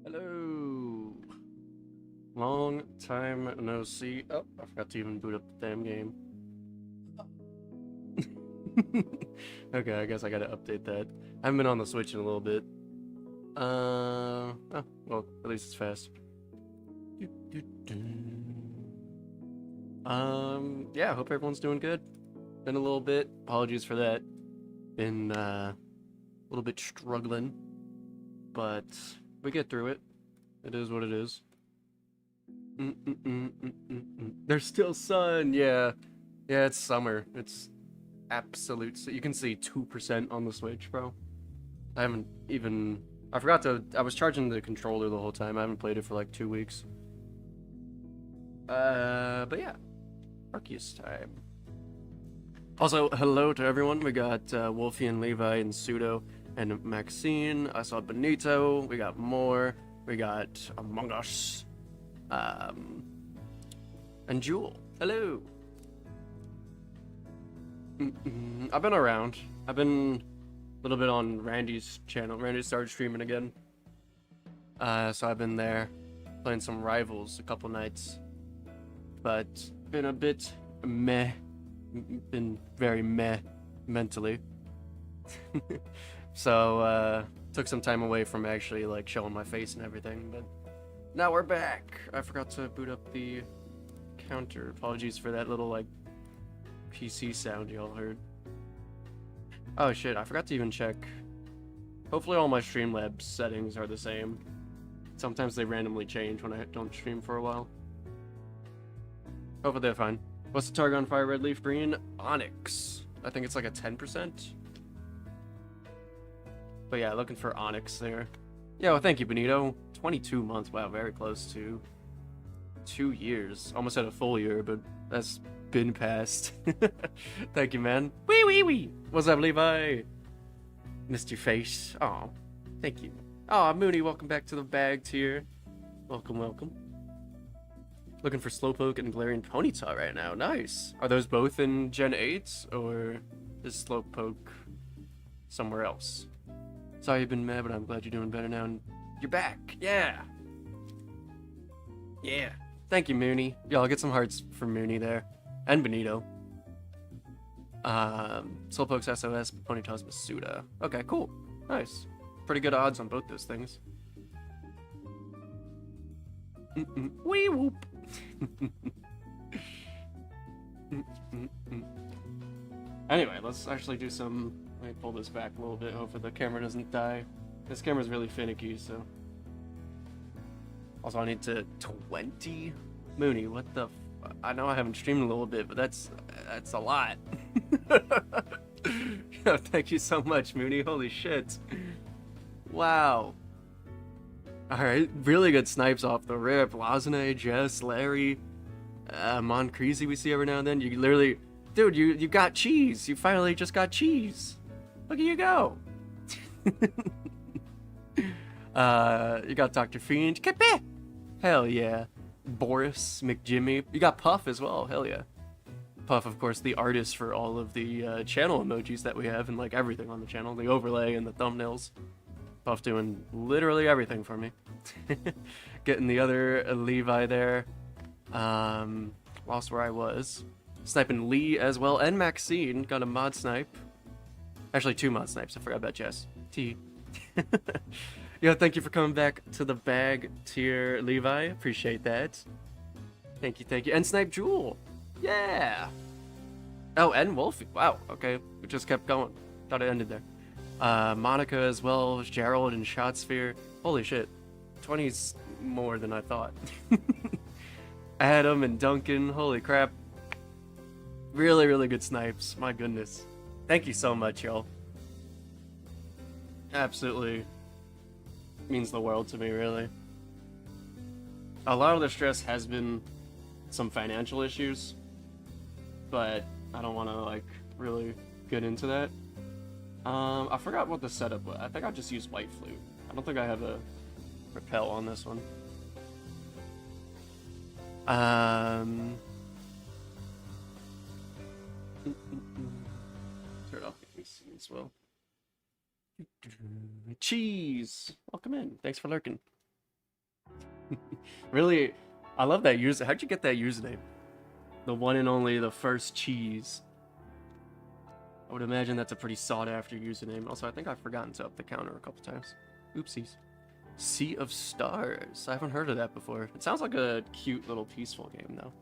Hello. Long time no see. Oh, I forgot to even boot up the damn game. Okay, I guess I gotta update that. I haven't been on the Switch in a little bit. Oh, well, at least it's fast. Yeah, I hope everyone's doing good. Been a little bit. Apologies for that. Been a little bit struggling, but we get through it. It is what it is. There's still sun, yeah. Yeah, it's summer. It's absolute. You can see 2% on the Switch, bro. I haven't even. I forgot to. I was charging the controller the whole time. I haven't played it for like 2 weeks. But yeah, Arceus time. Also, hello to everyone. We got Wolfie and Levi and Pseudo and Maxine. I saw Benito. We got More. We got Among Us. And Jewel. Hello. I've been around. I've been a little bit on Randy's channel. Randy started streaming again. So I've been there playing some Rivals a couple nights. But been a bit meh. Been very meh mentally. So took some time away from actually like showing my face and everything, but now we're back. I forgot to boot up the counter. Apologies for that little like PC sound y'all heard. Oh shit, I forgot to even check. Hopefully all my Streamlabs settings are the same. Sometimes they randomly change when I don't stream for a while. Hopefully they're fine. What's the target on fire? Red leaf green? Onyx. I think it's like a 10%. But yeah, looking for Onyx there. Yeah, well, thank you, Benito. 22 months. Wow, very close to 2 years. Almost had a full year, but that's been passed. Thank you, man. Wee wee wee. What's up, Levi? Missed your face. Oh, thank you. Oh, Mooney, welcome back to the bag tier. Welcome, welcome. Looking for Slowpoke and Galarian Ponyta right now. Nice. Are those both in Gen 8, or is Slowpoke somewhere else? Sorry you've been mad, but I'm glad you're doing better now and you're back. Yeah. Yeah. Thank you, Mooney. Yo, I'll get some hearts for Mooney there. And Benito. Slowpoke's SOS, Ponyta's Masuda. Okay, cool. Nice. Pretty good odds on both those things. Wee whoop. Anyway, let's actually do some. Let me pull this back a little bit. Hopefully the camera doesn't die. This camera's really finicky, so. Also, I need to 20 Mooney. What the? I know I haven't streamed a little bit, but that's a lot. Yo, thank you so much, Mooney. Holy shit! Wow. Alright, really good snipes off the rip. Lazane, Jess, Larry, Moncreasy we see every now and then. You literally, dude, you got cheese. You finally just got cheese. Look at you go. You got Dr. Fiend. Hell yeah. Boris, McJimmy. You got Puff as well. Hell yeah. Puff, of course, the artist for all of the channel emojis that we have and like everything on the channel. The overlay and the thumbnails. Puff doing literally everything for me. Getting the other Levi there. Lost where I was. Sniping Lee as well, and Maxine. Got a mod snipe. Actually, 2 mod snipes. I forgot about Jess. T. Yo, thank you for coming back to the bag tier, Levi. Appreciate that. Thank you, thank you. And Snipe Jewel. Yeah. Oh, and Wolfie. Wow, okay. We just kept going. Thought it ended there. Monica as well, Gerald and Shotsphere. Holy shit. 20's more than I thought. Adam and Duncan. Holy crap. Really, really good snipes. My goodness. Thank you so much, y'all. Absolutely means the world to me, really. A lot of the stress has been some financial issues, but I don't want to, like, really get into that. I forgot what the setup was. I think I just used White Flute. I don't think I have a repel on this one. Turn it off as well. Cheese! Welcome in. Thanks for lurking. Really, I love that user. How'd you get that username? The one and only, the first cheese. I would imagine that's a pretty sought-after username. Also, I think I've forgotten to up the counter a couple times. Oopsies. Sea of Stars. I haven't heard of that before. It sounds like a cute little peaceful game, though.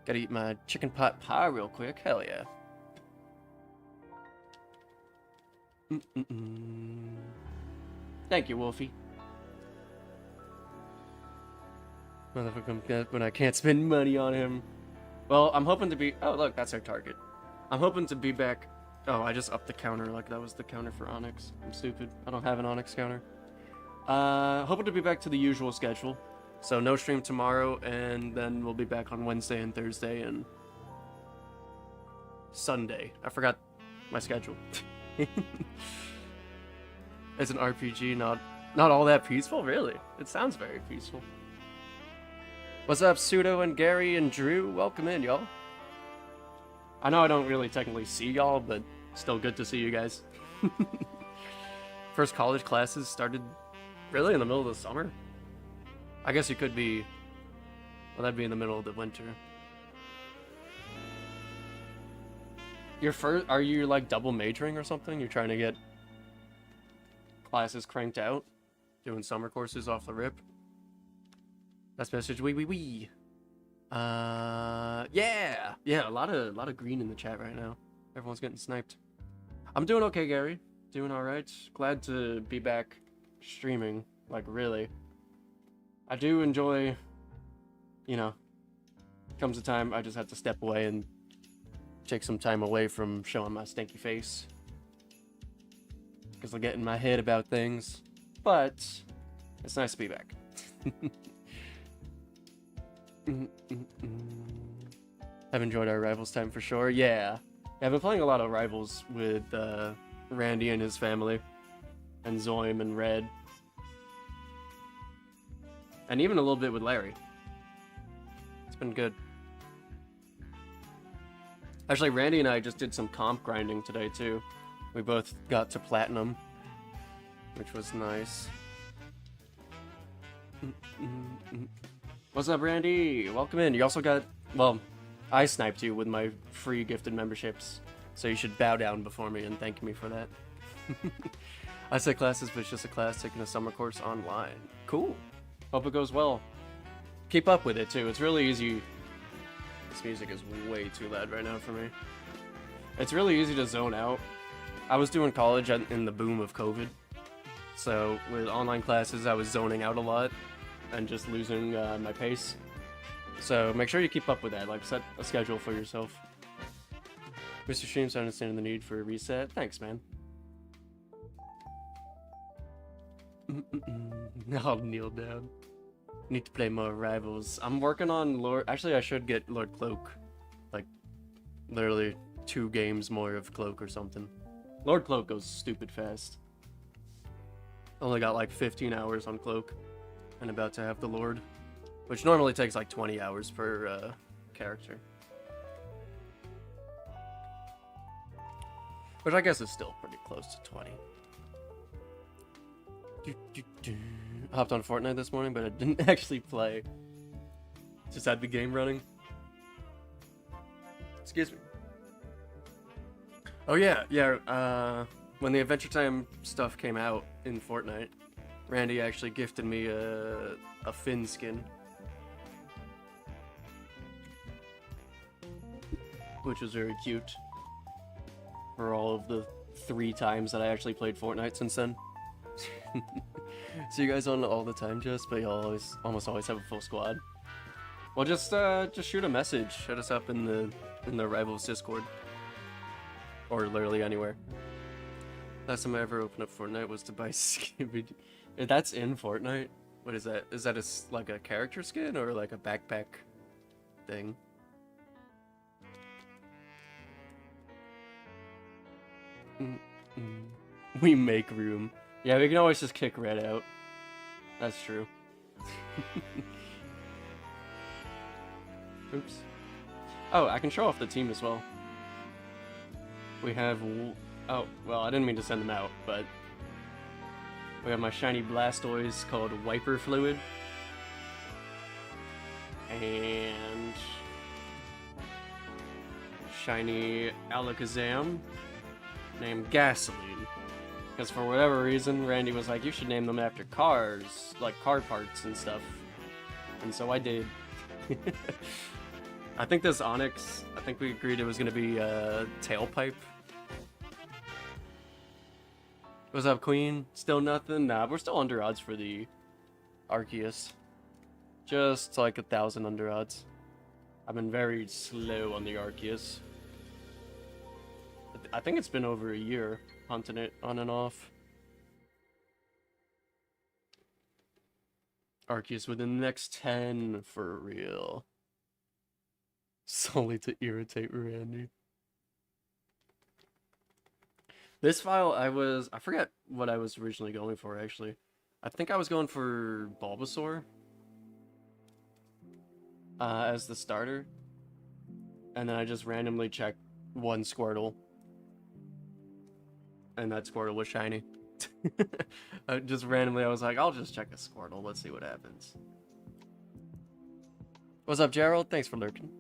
Gotta eat my chicken pot pie real quick. Hell yeah. Thank you, Wolfie. Motherfucker, when I can't spend money on him. Well, I'm hoping to be... Oh, look, that's our target. I'm hoping to be back... Oh, I just upped the counter like that was the counter for Onyx. I'm stupid. I don't have an Onyx counter. Hoping to be back to the usual schedule. So no stream tomorrow, and then we'll be back on Wednesday and Thursday and Sunday. I forgot my schedule. It's an RPG, not all that peaceful, really. It sounds very peaceful. What's up, Pseudo and Gary and Drew? Welcome in, y'all. I know I don't really technically see y'all, but still good to see you guys. First college classes started really in the middle of the summer. I guess you could be... Well, that'd be in the middle of the winter. Are you like double majoring or something? You're trying to get classes cranked out? Doing summer courses off the rip? That's message wee. Yeah, a lot of green in the chat right now. Everyone's getting sniped. I'm doing okay, Gary. Doing all right. Glad to be back streaming. Like, really. I do enjoy, you know, comes a time I just have to step away and take some time away from showing my stinky face. Because I get in my head about things. But it's nice to be back. I've enjoyed our Rivals time for sure. Yeah. I've been playing a lot of Rivals with Randy and his family. And Zame and Red. And even a little bit with Larry. It's been good. Actually, Randy and I just did some comp grinding today, too. We both got to Platinum. Which was nice. What's up, Randy? Welcome in. You also got... Well, I sniped you with my free gifted memberships. So you should bow down before me and thank me for that. I said classes, but it's just a class taking a summer course online. Cool. Hope it goes well. Keep up with it, too. It's really easy. This music is way too loud right now for me. It's really easy to zone out. I was doing college in the boom of COVID. So with online classes, I was zoning out a lot and just losing my pace. So make sure you keep up with that. Like, set a schedule for yourself. Mr. Streams, I understand the need for a reset. Thanks, man. I'll kneel down. Need to play more Rivals. I'm working on Lord... Actually, I should get Lord Cloak. Like, literally 2 games more of Cloak or something. Lord Cloak goes stupid fast. Only got like 15 hours on Cloak. And about to have the Lord. Which normally takes like 20 hours per character. Which I guess is still pretty close to 20. I hopped on Fortnite this morning, but I didn't actually play. Just had the game running. Excuse me. Oh yeah. When the Adventure Time stuff came out in Fortnite, Randy actually gifted me a Finn skin. Which was very cute. For all of the 3 times that I actually played Fortnite since then. So you guys on all the time, but you'll almost always have a full squad. Well, just shoot a message. Hit us up in the Rivals Discord, or literally anywhere. Last time I ever opened up Fortnite was to buy Skibidi. That's in Fortnite. What is that? Is that like a character skin or like a backpack thing? We make room. Yeah, we can always just kick Red out. That's true. Oops. Oh, I can show off the team as well. We have... Oh, well, I didn't mean to send them out, but... We have my shiny Blastoise called Wiper Fluid. And shiny Alakazam named Gasoline. Because for whatever reason, Randy was like, you should name them after cars, like car parts and stuff. And so I did. I think this Onyx, I think we agreed it was going to be Tailpipe. What's up, Queen? Still nothing? Nah, we're still under odds for the Arceus. Just like 1,000 under odds. I've been very slow on the Arceus. I think it's been over a year hunting it on and off. Arceus within the next 10 for real. Solely to irritate Randy. This file, I forget what I was originally going for, actually. I think I was going for Bulbasaur as the starter. And then I just randomly checked one Squirtle. And that Squirtle was shiny. Just randomly, I was like, I'll just check a Squirtle. Let's see what happens. What's up, Gerald? Thanks for lurking.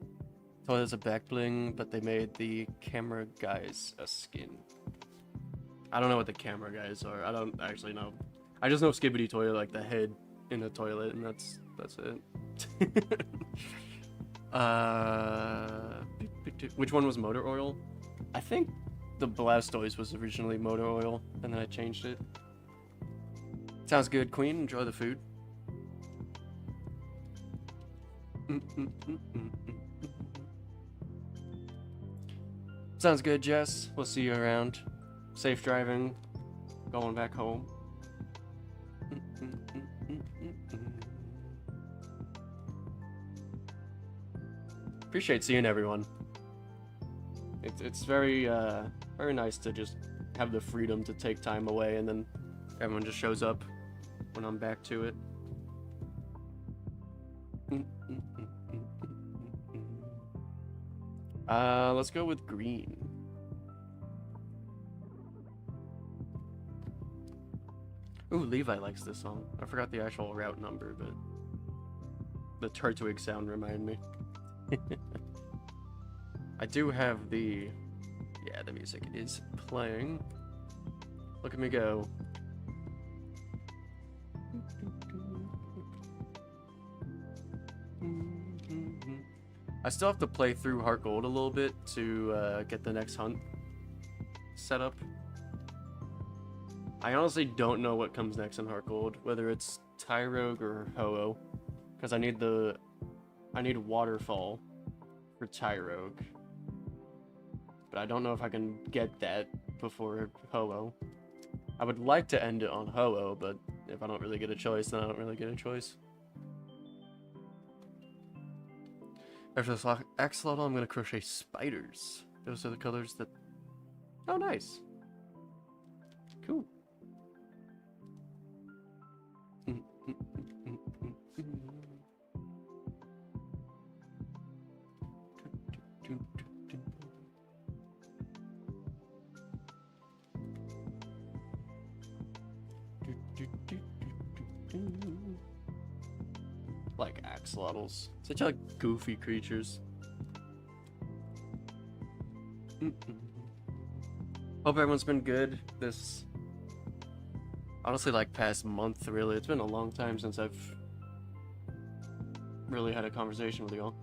Toilet's a back bling, but they made the camera guys a skin. I don't know what the camera guys are. I don't actually know. I just know Skibidi Toilet, like the head in the toilet, and that's it. Which one was motor oil? I think the Blastoise was originally motor oil, and then I changed it. Sounds good, Queen. Enjoy the food. Sounds good, Jess. We'll see you around. Safe driving. Going back home. Appreciate seeing everyone. It's very very nice to just have the freedom to take time away, and then everyone just shows up when I'm back to it. Let's go with green. Ooh, Levi likes this song. I forgot the actual route number, but the Turtwig sound reminded me. I do have the... Yeah, the music is playing. Look at me go. I still have to play through Heart Gold a little bit to get the next hunt set up. I honestly don't know what comes next in Heart Gold, whether it's Tyrogue or Ho-Oh, because I need Waterfall for Tyrogue, but I don't know if I can get that before Ho-Oh. I would like to end it on Ho-Oh, but if I don't really get a choice, then I don't really get a choice. After this axolotl, I'm going to crochet spiders. Those are the colors that... Oh, nice. Cool. Like axolotls. Such like goofy creatures. Hope everyone's been good this... Honestly, like past month, really. It's been a long time since I've really had a conversation with y'all.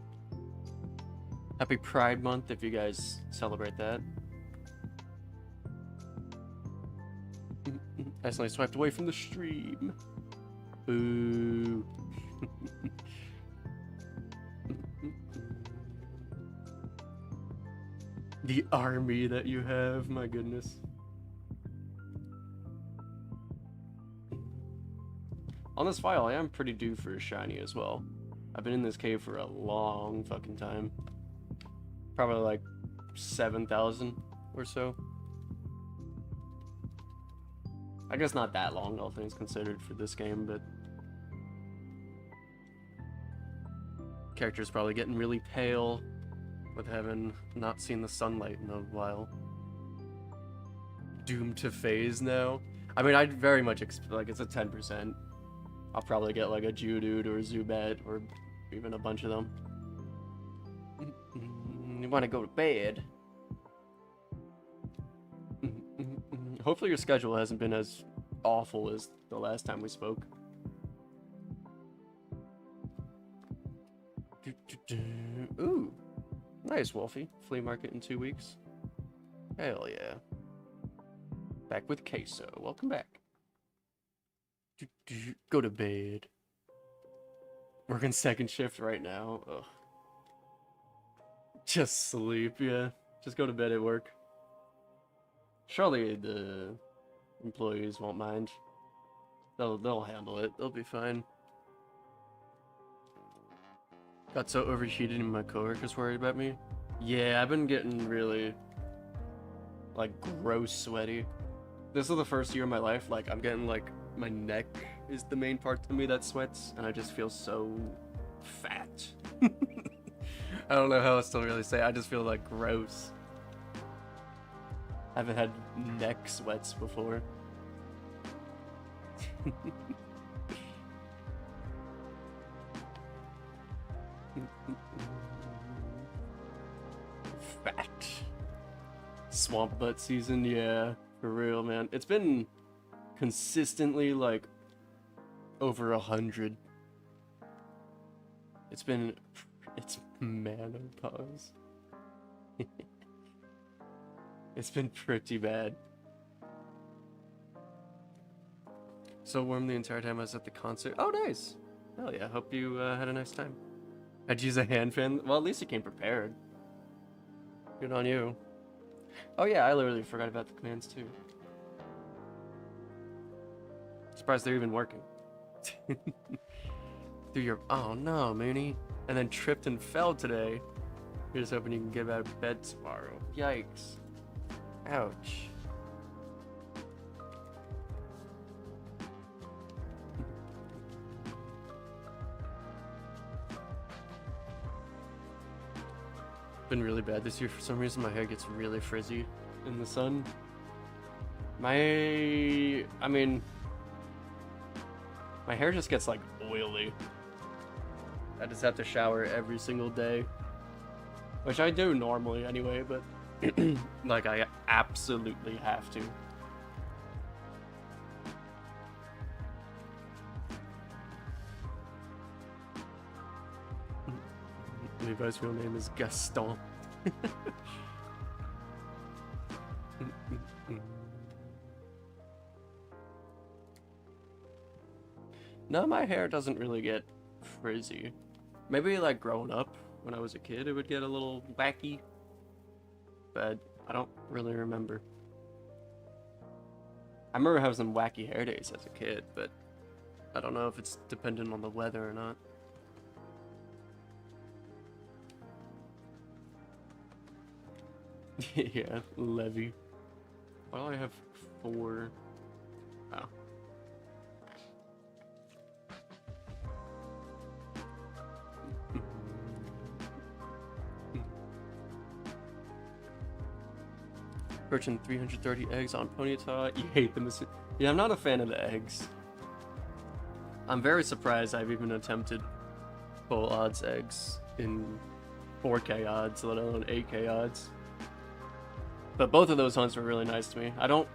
Happy Pride Month if you guys celebrate that. Accidentally swiped away from the stream. Boo. The army that you have, my goodness. On this file, I am pretty due for a shiny as well. I've been in this cave for a long fucking time. Probably like 7,000 or so. I guess not that long, all things considered, for this game, but... Character's probably getting really pale with having not seen the sunlight in a while. Doomed to phase now? I mean, I'd very much expect, like, it's a 10%. I'll probably get like a Geodude or a Zubat or even a bunch of them. You want to go to bed? Hopefully your schedule hasn't been as awful as the last time we spoke. Ooh, nice, Wolfie. Flea market in 2 weeks. Hell yeah. Back with Queso. Welcome back. Go to bed. Working second shift right now. Ugh. Just sleep, yeah. Just go to bed at work. Surely the employees won't mind. They'll handle it. They'll be fine. Got so overheated and my coworkers worried about me. Yeah, I've been getting really, like, gross sweaty. This is the first year of my life, like, I'm getting, like, my neck is the main part to me that sweats, and I just feel so fat. I don't know how else to really say. I just feel, like, gross. I haven't had neck sweats before. Fat. Swamp butt season, yeah, for real, man. It's been consistently like over 100. It's menopause. It's been pretty bad. So warm the entire time I was at the concert. Oh, nice. Hell yeah. Hope you had a nice time. I'd use a hand fan. Well, at least you came prepared. Good on you. Oh yeah, I literally forgot about the commands too. Surprised they're even working. Through your... Oh no, Mooney. And then tripped and fell today. You're just hoping you can get out of bed tomorrow. Yikes. Ouch. Been really bad this year. For some reason my hair gets really frizzy in the sun. My hair just gets like oily. I just have to shower every single day, which I do normally anyway, but like I absolutely have to. Levi's real name is Gaston. No, my hair doesn't really get frizzy. Maybe like growing up when I was a kid it would get a little wacky, but I don't really remember. I remember having some wacky hair days as a kid, but I don't know if it's dependent on the weather or not. Yeah, Levy. Why do I have 4? Oh. Purchasing 330 eggs on Ponyta. You hate them. Yeah, I'm not a fan of the eggs. I'm very surprised I've even attempted full odds eggs in 4K odds, let alone 8K odds. But both of those hunts were really nice to me. I don't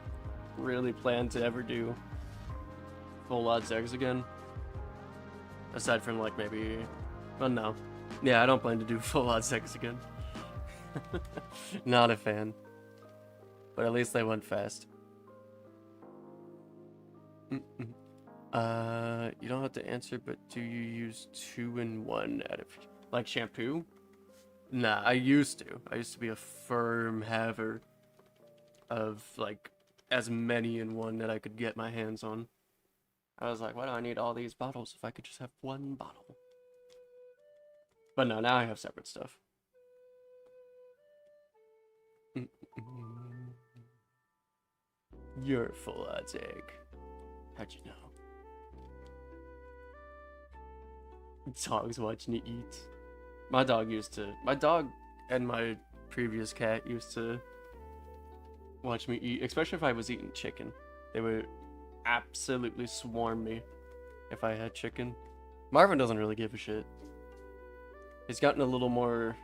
really plan to ever do full odds eggs again. Aside from like maybe... Well, no. Yeah, I don't plan to do full odds eggs again. Not a fan. But at least they went fast. You don't have to answer, but do you use 2-in-1 out of... Like shampoo? Nah, I used to. I used to be a firm haver of like as many in one that I could get my hands on. I was like, why do I need all these bottles if I could just have one bottle? But no, now I have separate stuff. You're a full odds egg. How'd you know? Dog's watching you eat. My dog and my previous cat used to watch me eat, especially if I was eating chicken. They would absolutely swarm me if I had chicken. Marvin doesn't really give a shit. He's gotten a little more,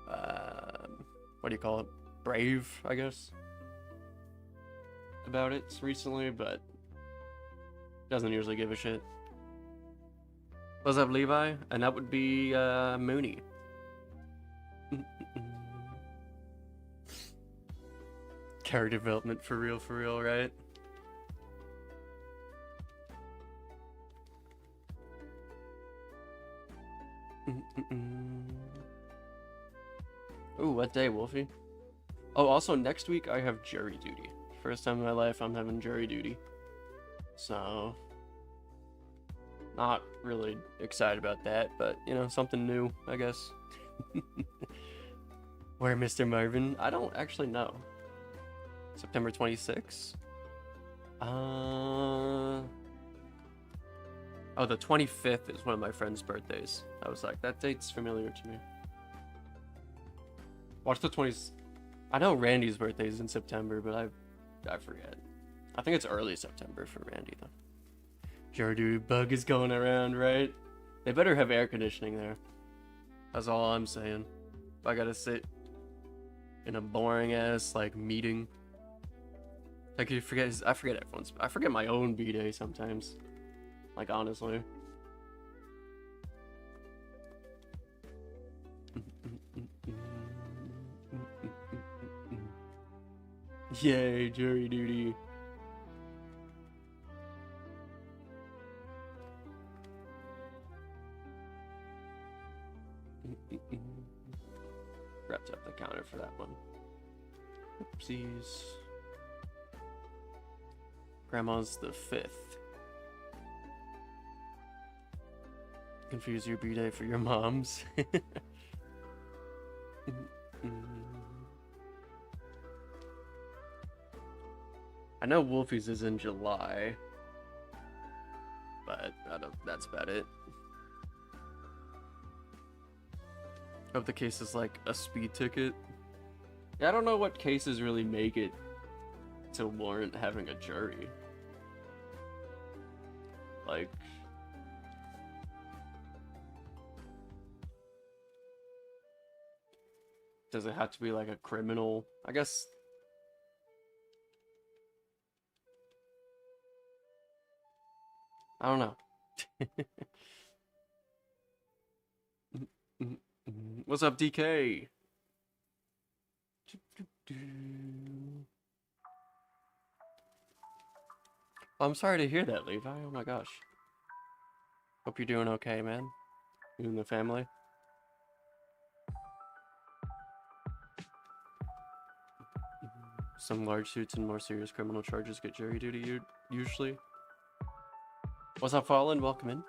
what do you call it? Brave, I guess, about it recently, but doesn't usually give a shit. What's up, Levi? And that would be Mooney. Character development for real, right? Ooh, what day, Wolfie? Oh, also next week I have jury duty. First time in my life I'm having jury duty. So, not really excited about that, but you know, something new, I guess. Where Mr. Marvin? I don't actually know. September 26th? Oh, the 25th is one of my friend's birthdays. I was like, that date's familiar to me. Watch the 20th. I know Randy's birthday is in September, but I forget. I think it's early September for Randy, though. Jury duty bug is going around, right? They better have air conditioning there. That's all I'm saying. If I gotta sit in a boring ass like meeting. I forget everyone's. I forget my own B-day sometimes. Like honestly. Yay, jury duty. Wrapped up the counter for that one. Oopsies. Grandma's the 5th. Confuse your B-day for your mom's. I know Wolfie's is in July, but that's about it. Hope the case is like a speed ticket. Yeah, I don't know what cases really make it to warrant having a jury. Like, does it have to be like a criminal? I guess. I don't know. What's up, DK? I'm sorry to hear that, Levi. Oh my gosh. Hope you're doing okay, man. You and the family. Some large suits and more serious criminal charges get jury duty usually. What's up, Fallen? Welcome in.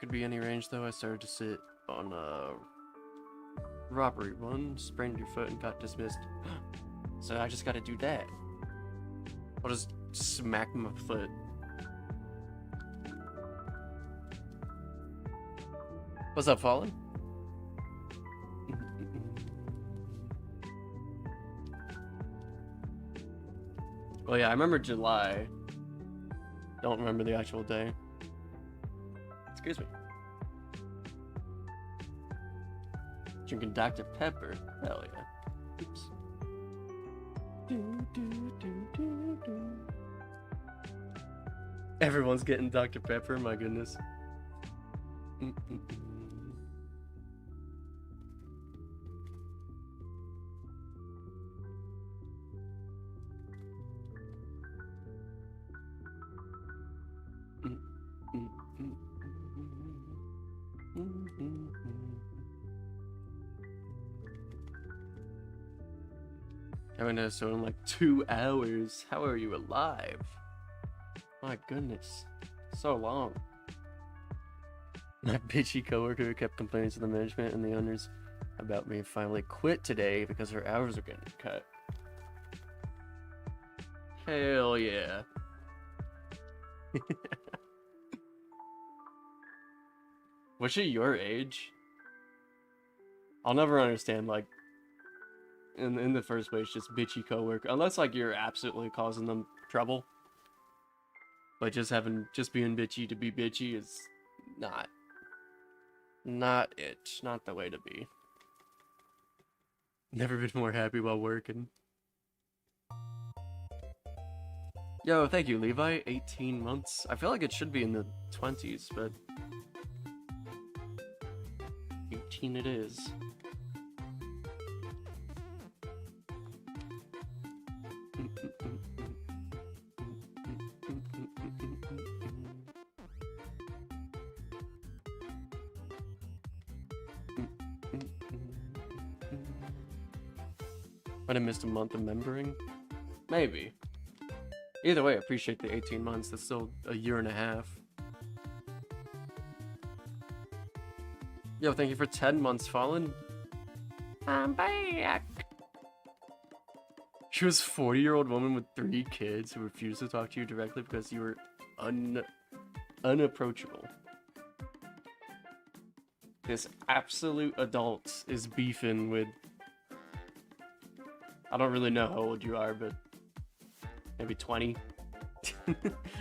Could be any range though. I started to sit on robbery one, sprained your foot and got dismissed. So I just gotta do that. I'll just smack my foot. What's up, Fallen? Oh yeah, I remember July. Don't remember the actual day. Excuse me. Drinking Dr. Pepper. Hell yeah. Oops. Everyone's getting Dr. Pepper, my goodness. I went to so in like 2 hours. How are you alive? My goodness. So long. My bitchy coworker kept complaining to the management and the owners about me finally quit today because her hours are getting cut. Hell yeah. Was she your age? I'll never understand, like, in the first place, just bitchy coworker. Unless, like, you're absolutely causing them trouble. But just being bitchy to be bitchy is not it. Not the way to be. Never been more happy while working. Yo, thank you, Levi. 18 months. I feel like it should be in the 20s, but 18 it is. Might have missed a month of membering. Maybe. Either way, I appreciate the 18 months. That's still a year and a half. Yo, thank you for 10 months, Fallen. I'm back. She was a 40-year-old woman with 3 kids who refused to talk to you directly because you were unapproachable. This absolute adult is beefing with... I don't really know how old you are, but maybe 20.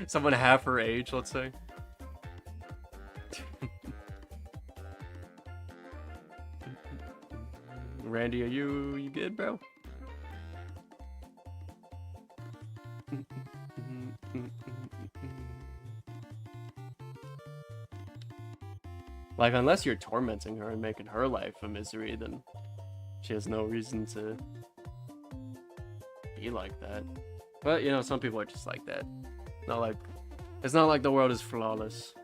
Someone half her age, let's say. Randy, are you good, bro? Like, unless you're tormenting her and making her life a misery, then she has no reason to be like that. But, you know, some people are just like that. It's not like the world is flawless.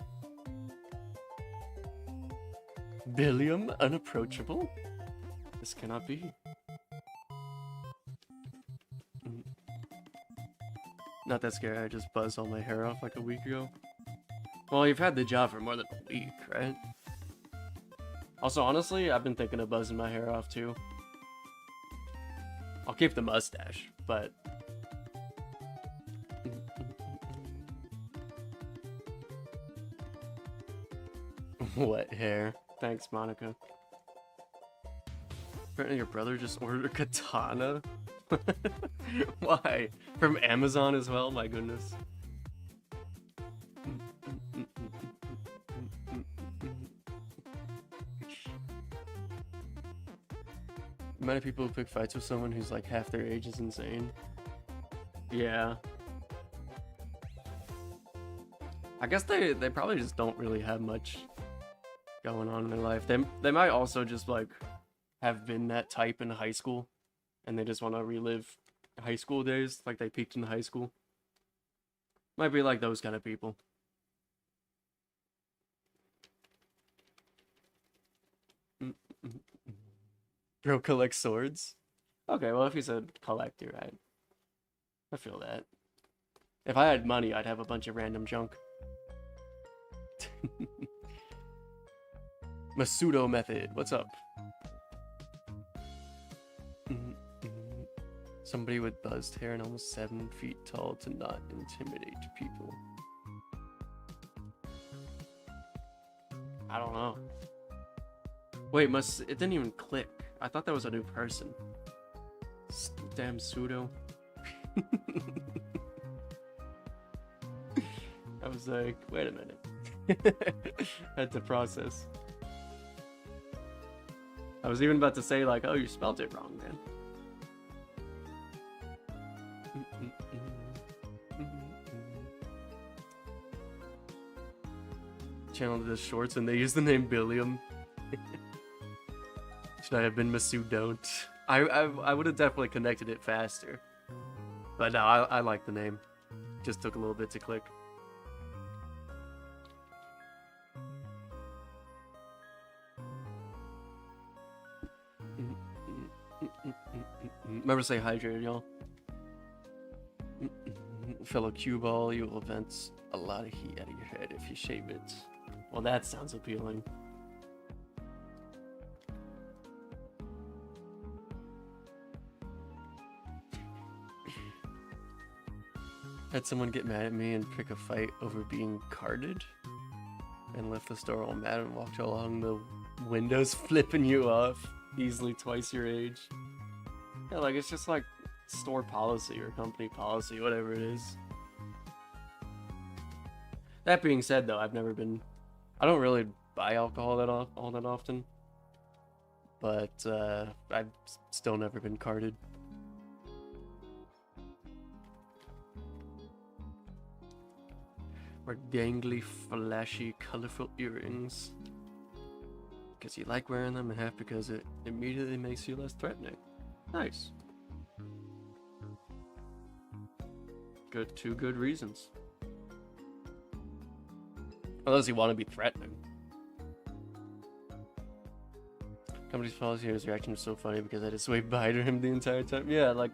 Billiam, unapproachable? This cannot be. Not that scary, I just buzzed all my hair off like a week ago. Well, you've had the job for more than a week, right? Also, honestly, I've been thinking of buzzing my hair off too. I'll keep the mustache, but... What hair? Thanks, Monica. Apparently your brother just ordered a katana? Why? From Amazon as well? My goodness. The amount of people who pick fights with someone who's like half their age is insane. Yeah. I guess they probably just don't really have much going on in their life. They might also just like have been that type in high school and they just want to relive high school days, like they peaked in high school. Might be like those kind of people. Bro collects swords? Okay, well if he's a collector, I feel that. If I had money, I'd have a bunch of random junk. Masudo method, what's up? Somebody with buzzed hair and almost 7 feet tall to not intimidate people. I don't know. Wait, it didn't even click. I thought that was a new person. Damn pseudo. I was like, wait a minute. Had to process. I was even about to say like, oh, you spelled it wrong, man. Channel does shorts and they use the name Billiam. Should I have been Masood? Don't. I would have definitely connected it faster. But no, I like the name. Just took a little bit to click. Remember to stay hydrated, y'all. Fellow cue ball, you will vent a lot of heat out of your head if you shave it. Well, that sounds appealing. Had someone get mad at me and pick a fight over being carded, and left the store all mad and walked along the windows flipping you off, easily twice your age. Yeah, like it's just like store policy or company policy, whatever it is. That being said, though, I don't really buy alcohol all that often. But I've still never been carded. Or dangly, flashy, colorful earrings. Because you like wearing them, and half because it immediately makes you less threatening. Nice. Two good reasons. Unless you want to be threatening. Somebody's policy, his reaction was so funny because I just waved by to him the entire time. Yeah, like...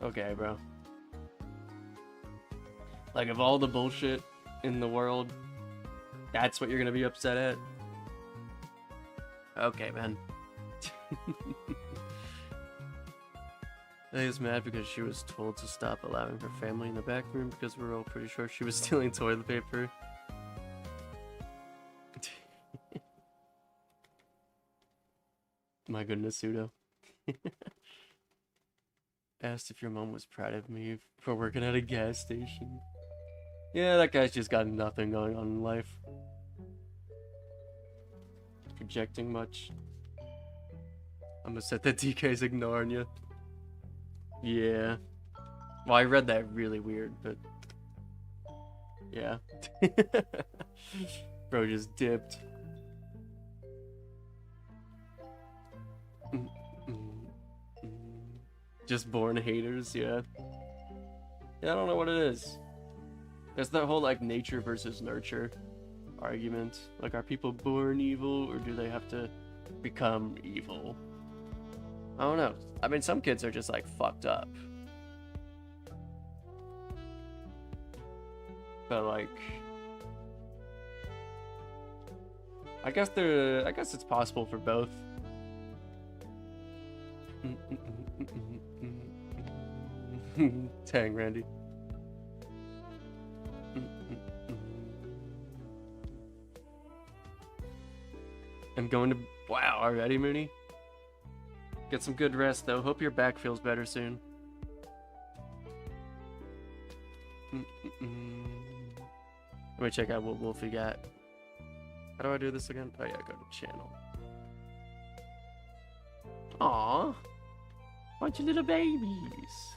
Okay, bro. Like, of all the bullshit in the world, that's what you're gonna be upset at? Okay, man. I was mad because she was told to stop allowing her family in the back room because we were all pretty sure she was stealing toilet paper. My goodness, Pseudo. Asked if your mom was proud of me for working at a gas station. Yeah, that guy's just got nothing going on in life. Projecting much. I'm upset that DK's ignoring you. Yeah. Well, I read that really weird, but... Yeah. Bro just dipped. Just born haters, yeah. Yeah, I don't know what it is. There's that whole, like, nature versus nurture argument. Like, are people born evil, or do they have to become evil? I don't know. I mean, some kids are just, like, fucked up. But, like... I guess it's possible for both. Dang, Randy. I'm going to... Wow, already, Mooney? Get some good rest, though. Hope your back feels better soon. Let me check out what Wolfie got. How do I do this again? Oh yeah, go to channel. Aww. Bunch of little babies.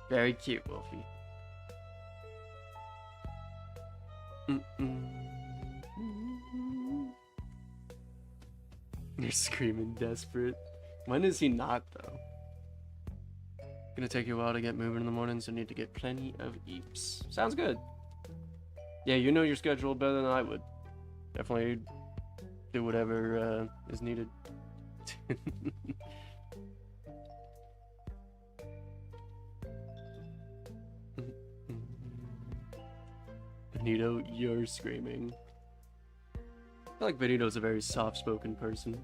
Very cute, Wolfie. You're screaming desperate. When is he not, though? Gonna take you a while to get moving in the morning, so need to get plenty of eeps. Sounds good. Yeah, you know your schedule better than I would. Definitely do whatever is needed. Benito, you're screaming. I feel like Benito's a very soft-spoken person.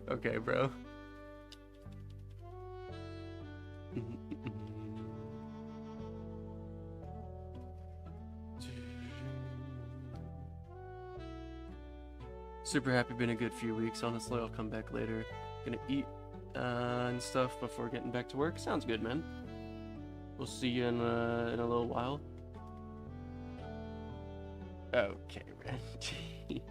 Okay, bro. Super happy, been a good few weeks. Honestly, I'll come back later. Gonna eat and stuff before getting back to work. Sounds good, man. We'll see you in a little while. Okay, Randy.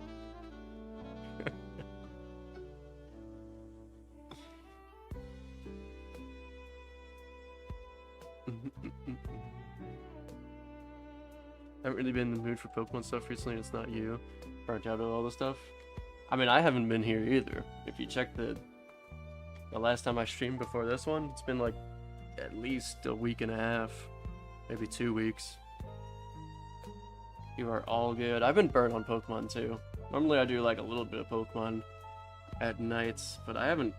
Haven't really been in the mood for Pokemon stuff recently. It's not you. Burnt out of all the stuff. I mean, I haven't been here either. If you check the last time I streamed before this one, it's been like at least a week and a half, maybe 2 weeks. You are all good. I've been burnt on Pokemon too. Normally I do like a little bit of Pokemon at nights, but I haven't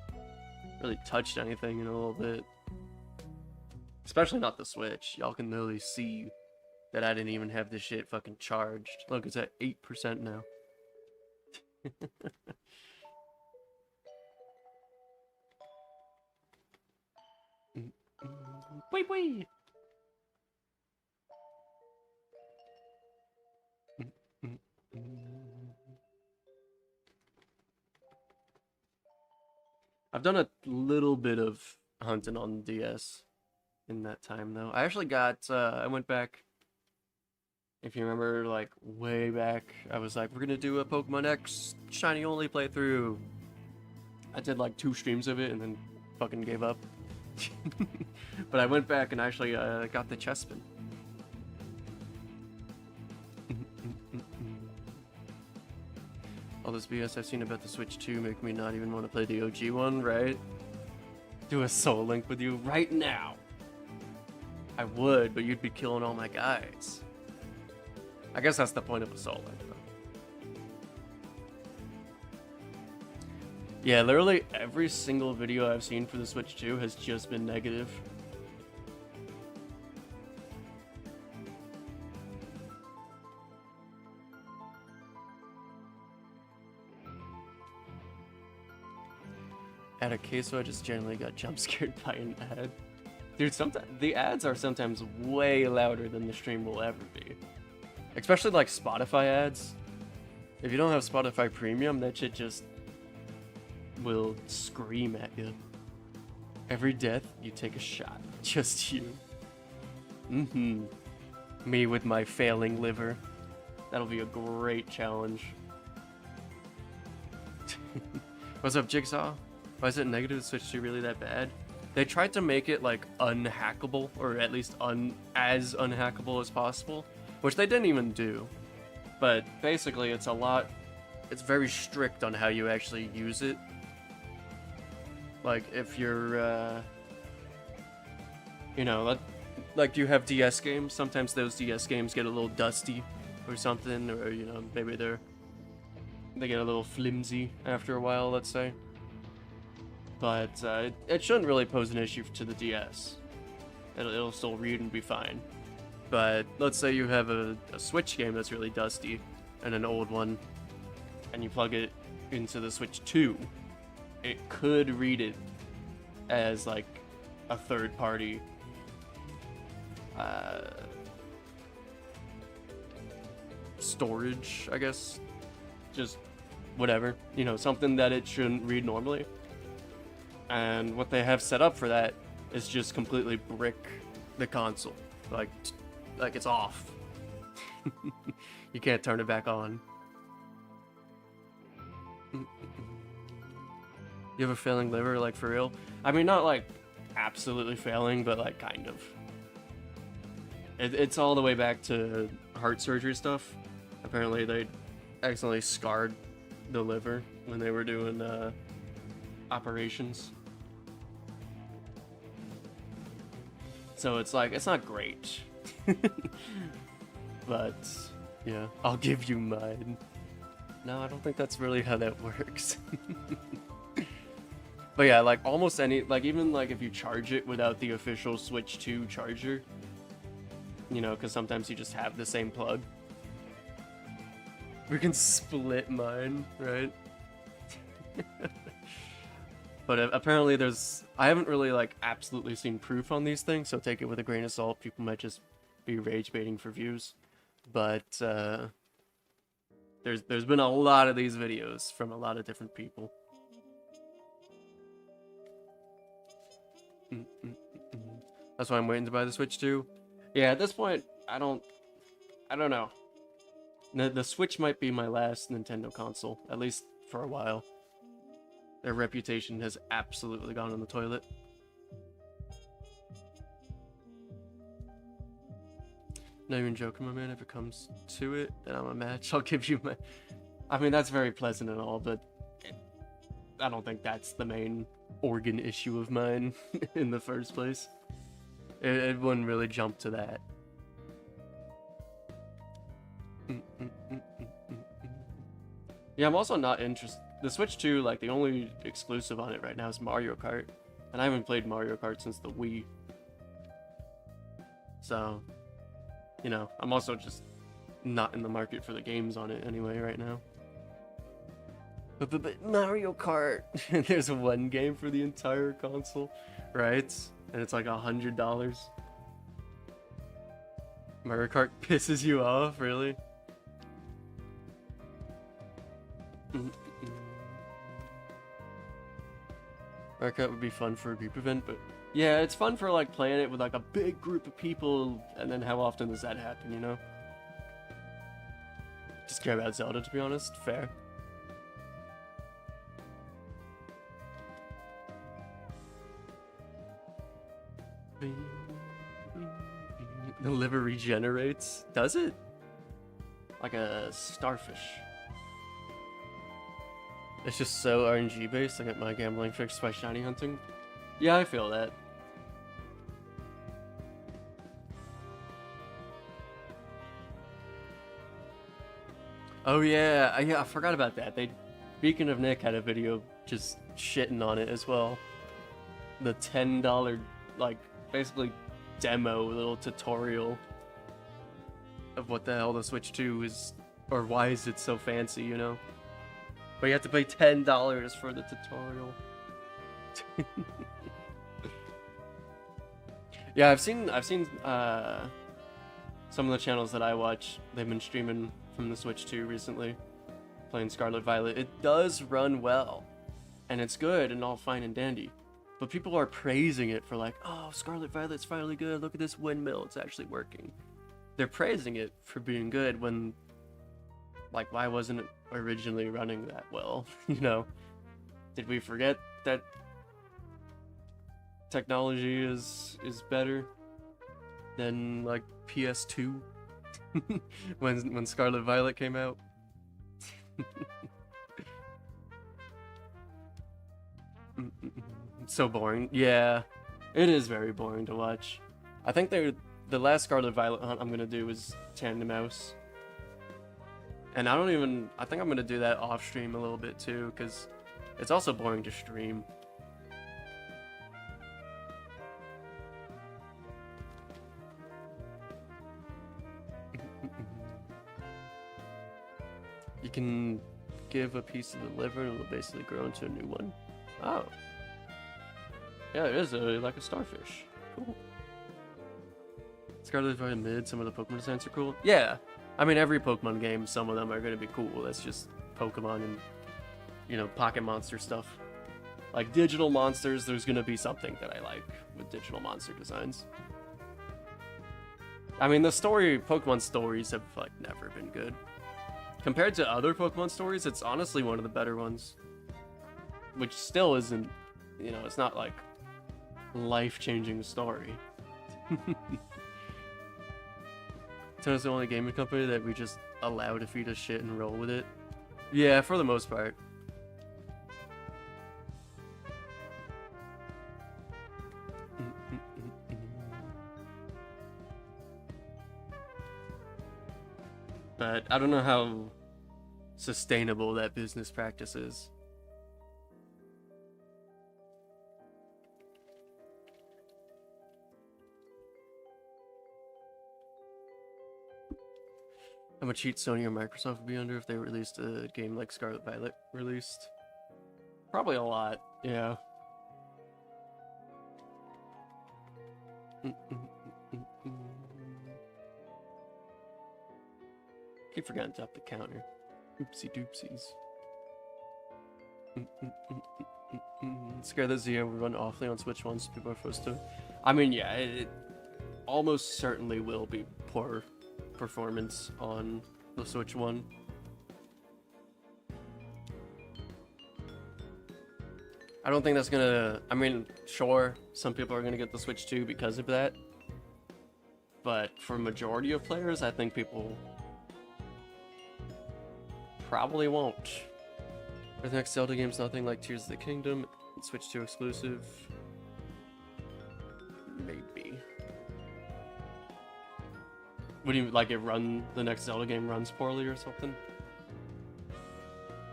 really touched anything in a little bit. Especially not the Switch. Y'all can literally see that I didn't even have this shit fucking charged. Look, it's at 8% now. Wait, wait. I've done a little bit of hunting on DS. in that time though. I actually got I went back, if you remember, like way back, I was like, we're gonna do a Pokemon X shiny only playthrough. I did like 2 streams of it and then fucking gave up. But I went back and actually got the Chespin. All this BS I've seen about the Switch 2 make me not even want to play the OG one, right? Do a Soul Link with you right now. I would, but you'd be killing all my guys. I guess that's the point of a Soul Link, though. Yeah, literally every single video I've seen for the Switch 2 has just been negative. At a queso, I just generally got jump scared by an ad. Dude, sometimes the ads are sometimes way louder than the stream will ever be. Especially like Spotify ads. If you don't have Spotify Premium, that shit just will scream at you. Every death, you take a shot. Just you. Me with my failing liver. That'll be a great challenge. What's up, Jigsaw? Why is it negative? Switch 2 really that bad? They tried to make it like unhackable, or at least as unhackable as possible, which they didn't even do. But basically, it's very strict on how you actually use it. Like if you're, you know, like you have DS games. Sometimes those DS games get a little dusty or something, or you know, maybe they get a little flimsy after a while, let's say. But it shouldn't really pose an issue to the DS. It'll still read and be fine. But let's say you have a Switch game that's really dusty, and an old one, and you plug it into the Switch 2, it could read it as like a third party storage, I guess. Just whatever, you know, something that it shouldn't read normally. And what they have set up for that is just completely brick the console. Like it's off. You can't turn it back on. You have a failing liver, like for real? I mean, not like absolutely failing, but like kind of. It's all the way back to heart surgery stuff. Apparently they accidentally scarred the liver when they were doing operations. So it's like, it's not great. But yeah, I'll give you mine. No, I don't think that's really how that works. But yeah, like almost any, like even like if you charge it without the official Switch 2 charger, you know, because sometimes you just have the same plug. We can split mine, right? But apparently I haven't really like absolutely seen proof on these things, so take it with a grain of salt. People might just be rage baiting for views. But there's been a lot of these videos from a lot of different people. That's why I'm waiting to buy the Switch 2. Yeah, at this point, I don't know. The Switch might be my last Nintendo console, at least for a while. Their reputation has absolutely gone in the toilet. Not even joking, my man. If it comes to it, then I'm a match. I'll give you my... I mean, that's very pleasant and all, but I don't think that's the main organ issue of mine in the first place. It wouldn't really jump to that. Yeah, I'm also not interested. The Switch 2, like, the only exclusive on it right now is Mario Kart. And I haven't played Mario Kart since the Wii. So, you know, I'm also just not in the market for the games on it anyway right now. But Mario Kart, there's one game for the entire console, right? And it's like $100. Mario Kart pisses you off, really? Haircut would be fun for a group event, but yeah, it's fun for like playing it with like a big group of people, and then how often does that happen, you know? Just care about Zelda, to be honest. Fair. The liver regenerates? Does it? Like a starfish. It's just so RNG based. I get my gambling fixed by shiny hunting. Yeah, I feel that. Oh yeah, I forgot about that. Beacon of Nick had a video just shitting on it as well. The $10, like, basically demo little tutorial of what the hell the Switch 2 is, or why is it so fancy, you know? But you have to pay $10 for the tutorial. Yeah, I've seen some of the channels that I watch. They've been streaming from the Switch 2 recently, playing Scarlet Violet. It does run well, and it's good and all fine and dandy. But people are praising it for like, oh, Scarlet Violet's finally good. Look at this windmill, it's actually working. They're praising it for being good when, like, why wasn't it originally running that well? You know, did we forget that technology is better than like PS2 when Scarlet Violet came out? It's so boring. Yeah, it is very boring to watch. I think the last Scarlet Violet hunt I'm gonna do is Tandem Mouse. And I think I'm gonna do that off stream a little bit too, because it's also boring to stream. You can give a piece of the liver and it'll basically grow into a new one. Oh. Yeah, it is like a starfish. Cool. Scarlet Violet mid, some of the Pokemon designs are cool. Yeah. I mean, every Pokemon game, some of them are going to be cool. That's just Pokemon and, you know, Pocket Monster stuff. Like digital monsters, there's going to be something that I like with digital monster designs. I mean, the Pokemon stories have, like, never been good. Compared to other Pokemon stories, it's honestly one of the better ones. Which still isn't, you know, it's not like life-changing story. Nintendo's the only gaming company that we just allow to feed us shit and roll with it. Yeah, for the most part. But I don't know how sustainable that business practice is. How much heat Sony or Microsoft would be under if they released a game like Scarlet Violet released? Probably a lot, yeah. Keep forgetting to up the counter. Oopsie doopsies. Scarlet Zia will run awfully on Switch once people are forced to. I mean, yeah, it almost certainly will be poor performance on the Switch 1. I don't think that's gonna... I mean, sure, some people are gonna get the Switch 2 because of that. But for majority of players, I think people probably won't. For the next Zelda game's nothing like Tears of the Kingdom. Switch 2 exclusive. Maybe. Would you like the next Zelda game runs poorly or something?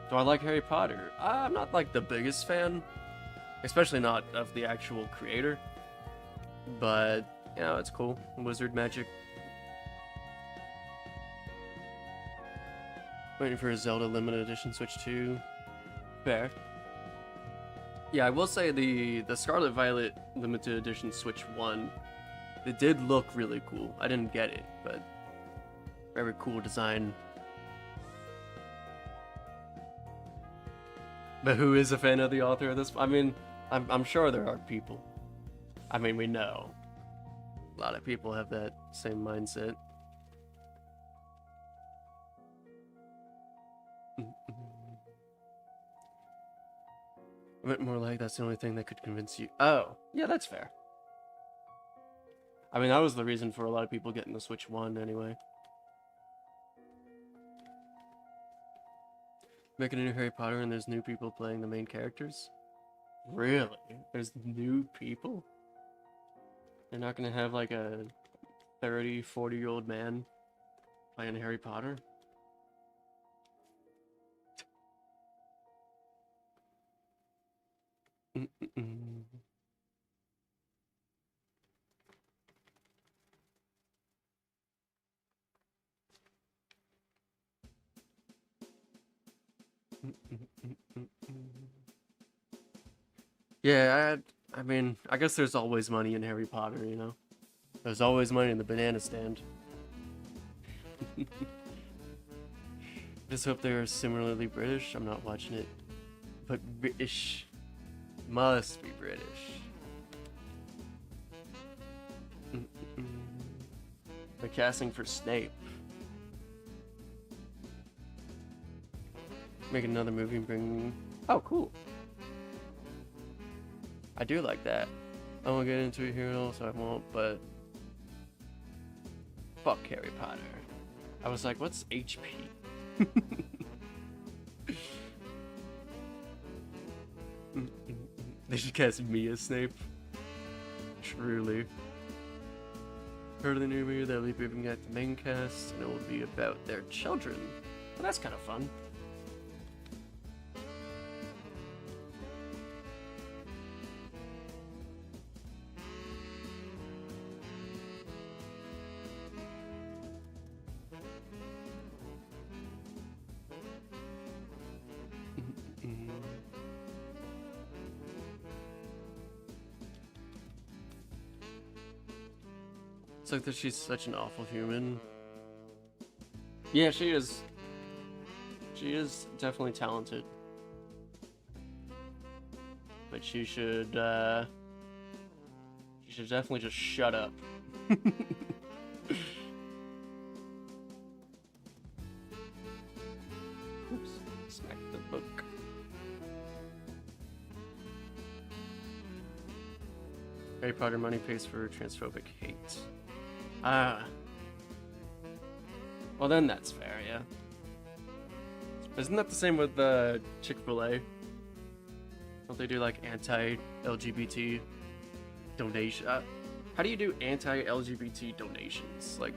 Do I like Harry Potter? I'm not like the biggest fan, especially not of the actual creator, but you know, it's cool. Wizard magic. Waiting for a Zelda limited edition Switch 2. Fair. Yeah, I will say the Scarlet Violet limited edition Switch 1, it did look really cool. I didn't get it, but very cool design. But who is a fan of the author of this? I mean, I'm sure there are people. I mean, we know. A lot of people have that same mindset. A bit more like that's the only thing that could convince you. Oh, yeah, that's fair. I mean, that was the reason for a lot of people getting the Switch 1 anyway. Making a new Harry Potter and there's new people playing the main characters? Really? There's new people? They're not gonna have like a 30, 40-year-old man playing Harry Potter? Yeah, I mean, I guess there's always money in Harry Potter, you know? There's always money in the banana stand. Just hope they're similarly British. I'm not watching it. But British. Must be British. They're casting for Snape. Make another movie and bring... Oh, cool. I do like that. I won't get into it here at all, so I won't, but... Fuck Harry Potter. I was like, what's HP? They should cast me as Snape. Truly. Heard of the new movie, they'll be moving at the main cast, and it will be about their children. Well, that's kind of fun. It's like that she's such an awful human. Yeah, she is. She is definitely talented. But she should definitely just shut up. Oops, smack the book. Harry Potter money pays for transphobic hate. Ah. Well, then that's fair, yeah. Isn't that the same with Chick-fil-A? Don't they do like anti-LGBT donation? How do you do anti-LGBT donations? Like,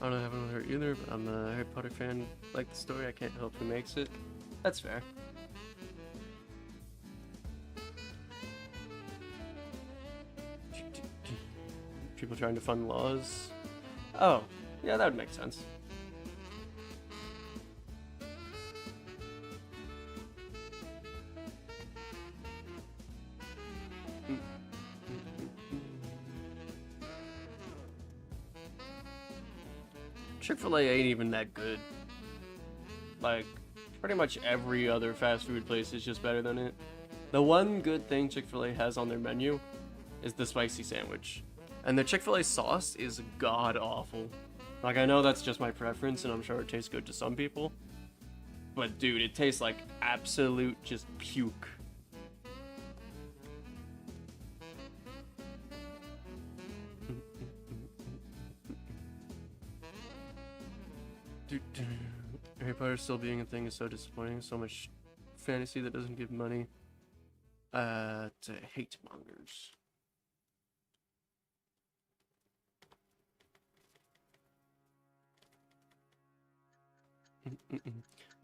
I don't have with her either, but I'm a Harry Potter fan. Like the story, I can't help who makes it. That's fair. People trying to fund laws. Oh, yeah, that would make sense. Chick-fil-A ain't even that good. Like, pretty much every other fast food place is just better than it. The one good thing Chick-fil-A has on their menu is the spicy sandwich. And the Chick-fil-A sauce is god-awful. Like, I know that's just my preference, and I'm sure it tastes good to some people. But, dude, it tastes like absolute just puke. Harry Potter still being a thing is so disappointing. So much fantasy that doesn't give money to hate mongers.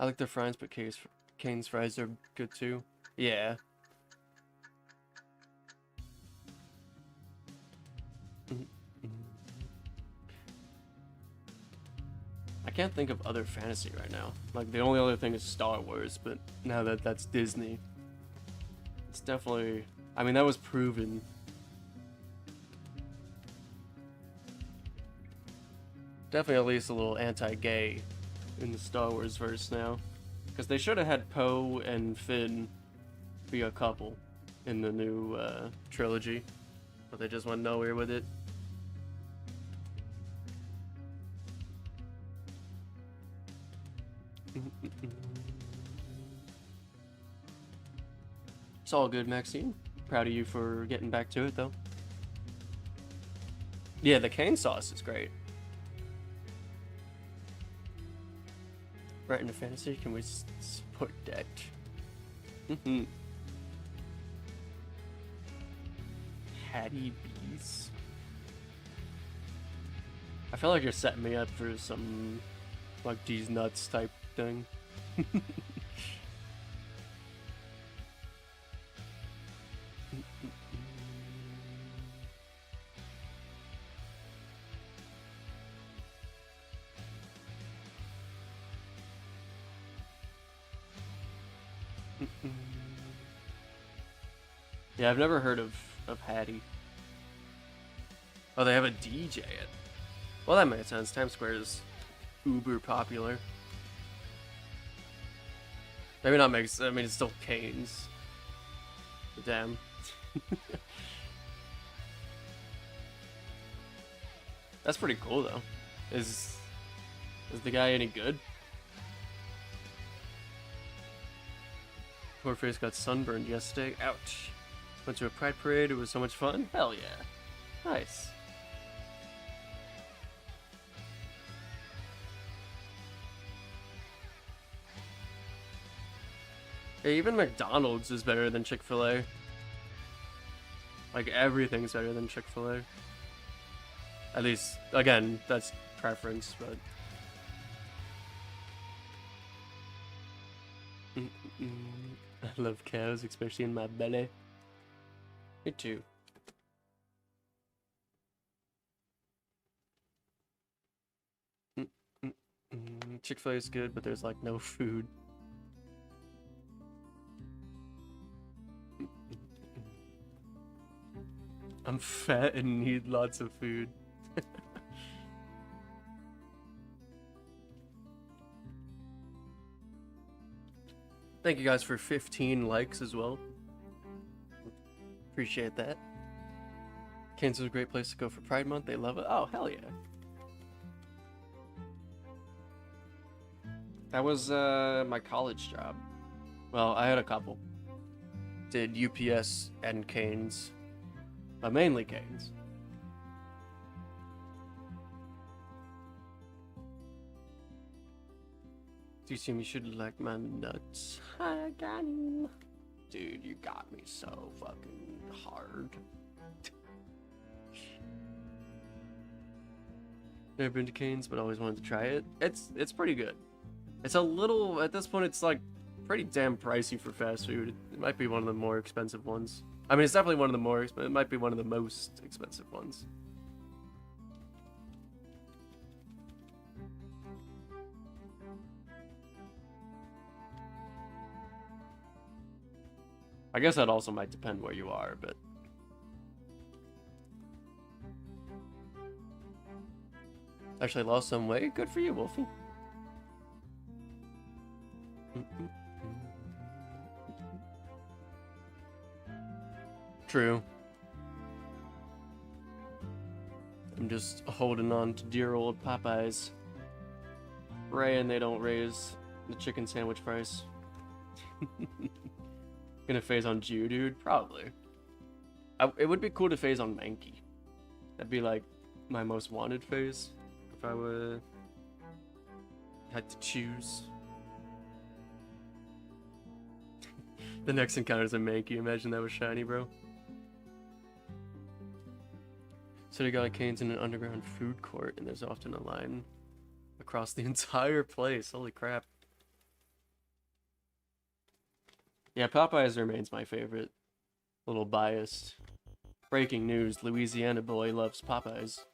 I like their fries, but Kane's fries are good too. Yeah. I can't think of other fantasy right now. Like, the only other thing is Star Wars, but now that that's Disney. It's definitely... I mean, that was proven. Definitely at least a little anti-gay in the Star Wars verse now. Because they should have had Poe and Finn be a couple in the new trilogy. But they just went nowhere with it. It's all good, Maxine. Proud of you for getting back to it, though. Yeah, the cane sauce is great. Right into fantasy, can we support that? Hattie Bees. I feel like you're setting me up for some, like, these nuts type thing. Yeah, I've never heard of Hattie. Oh, they have a DJ it. Well, that makes sense. Times Square is uber popular. Maybe not makes... I mean, it's still Canes. But damn. That's pretty cool, though. Is the guy any good? Poor face got sunburned yesterday. Ouch. Went to a pride parade. It was so much fun. Hell yeah. Nice. Yeah, even McDonald's is better than Chick-fil-A. Like, everything's better than Chick-fil-A. At least, again, that's preference, but... I love cows, especially in my belly. Me too. Chick-fil-A is good, but there's like no food. I'm fat and need lots of food. Thank you guys for 15 likes as well. Appreciate that. Kansas is a great place to go for Pride Month. They love it. Oh, hell yeah. That was my college job. Well, I had a couple. Did UPS and Canes. But mainly Canes. Do you seem you should like my nuts? I got 'em. Dude, you got me so fucking hard. Never been to Cane's, but always wanted to try it. It's pretty good. It's a little, at this point, it's like pretty damn pricey for fast food. It might be one of the more expensive ones. I mean, it's definitely one of the more expensive. It might be one of the most expensive ones. I guess that also might depend where you are, but... Actually lost some weight? Good for you, Wolfie. True. I'm just holding on to dear old Popeyes. Praying they don't raise the chicken sandwich price. Gonna phase on Jew, dude? Probably. It would be cool to phase on Mankey. That'd be like my most wanted phase if I were had to choose. The next encounter's a Mankey. Imagine that was shiny, bro. So they got Cane's in an underground food court, and there's often a line across the entire place. Holy crap. Yeah, Popeyes remains my favorite. A little biased. Breaking news, Louisiana boy loves Popeyes.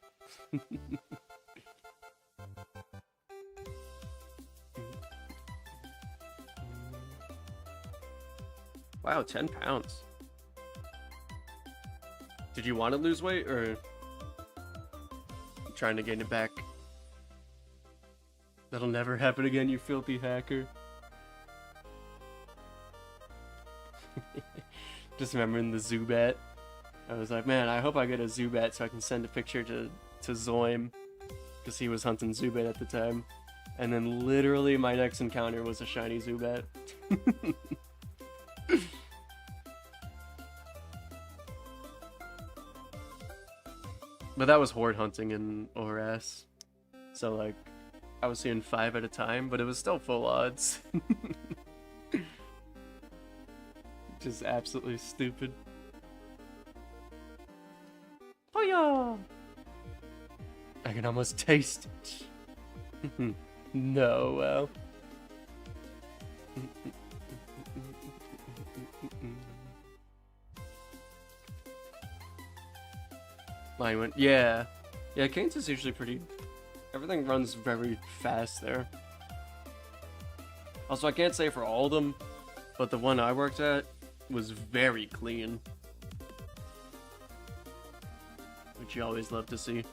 Wow, 10 pounds. Did you want to lose weight, or trying to gain it back? That'll never happen again, you filthy hacker. Just remembering the Zubat. I was like, man, I hope I get a Zubat so I can send a picture to Zame, because he was hunting Zubat at the time. And then literally my next encounter was a shiny Zubat. But that was horde hunting in ORS. So like, I was seeing 5 at a time, but it was still full odds. Just absolutely stupid. Oh yeah! I can almost taste it. No, well. Line went, yeah. Yeah, Kane's is usually pretty... Everything runs very fast there. Also, I can't say for all of them, but the one I worked at was very clean. Which you always love to see.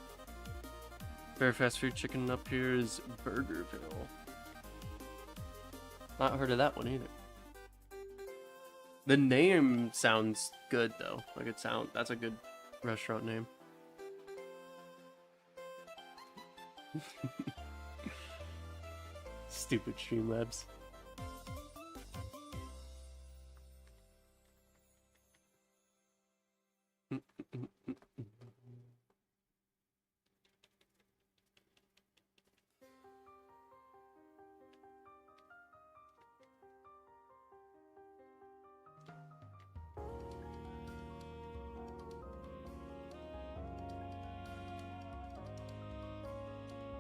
Fair fast food chicken up here is Burgerville. Not heard of that one either. The name sounds good though. Like that's a good restaurant name. Stupid Streamlabs.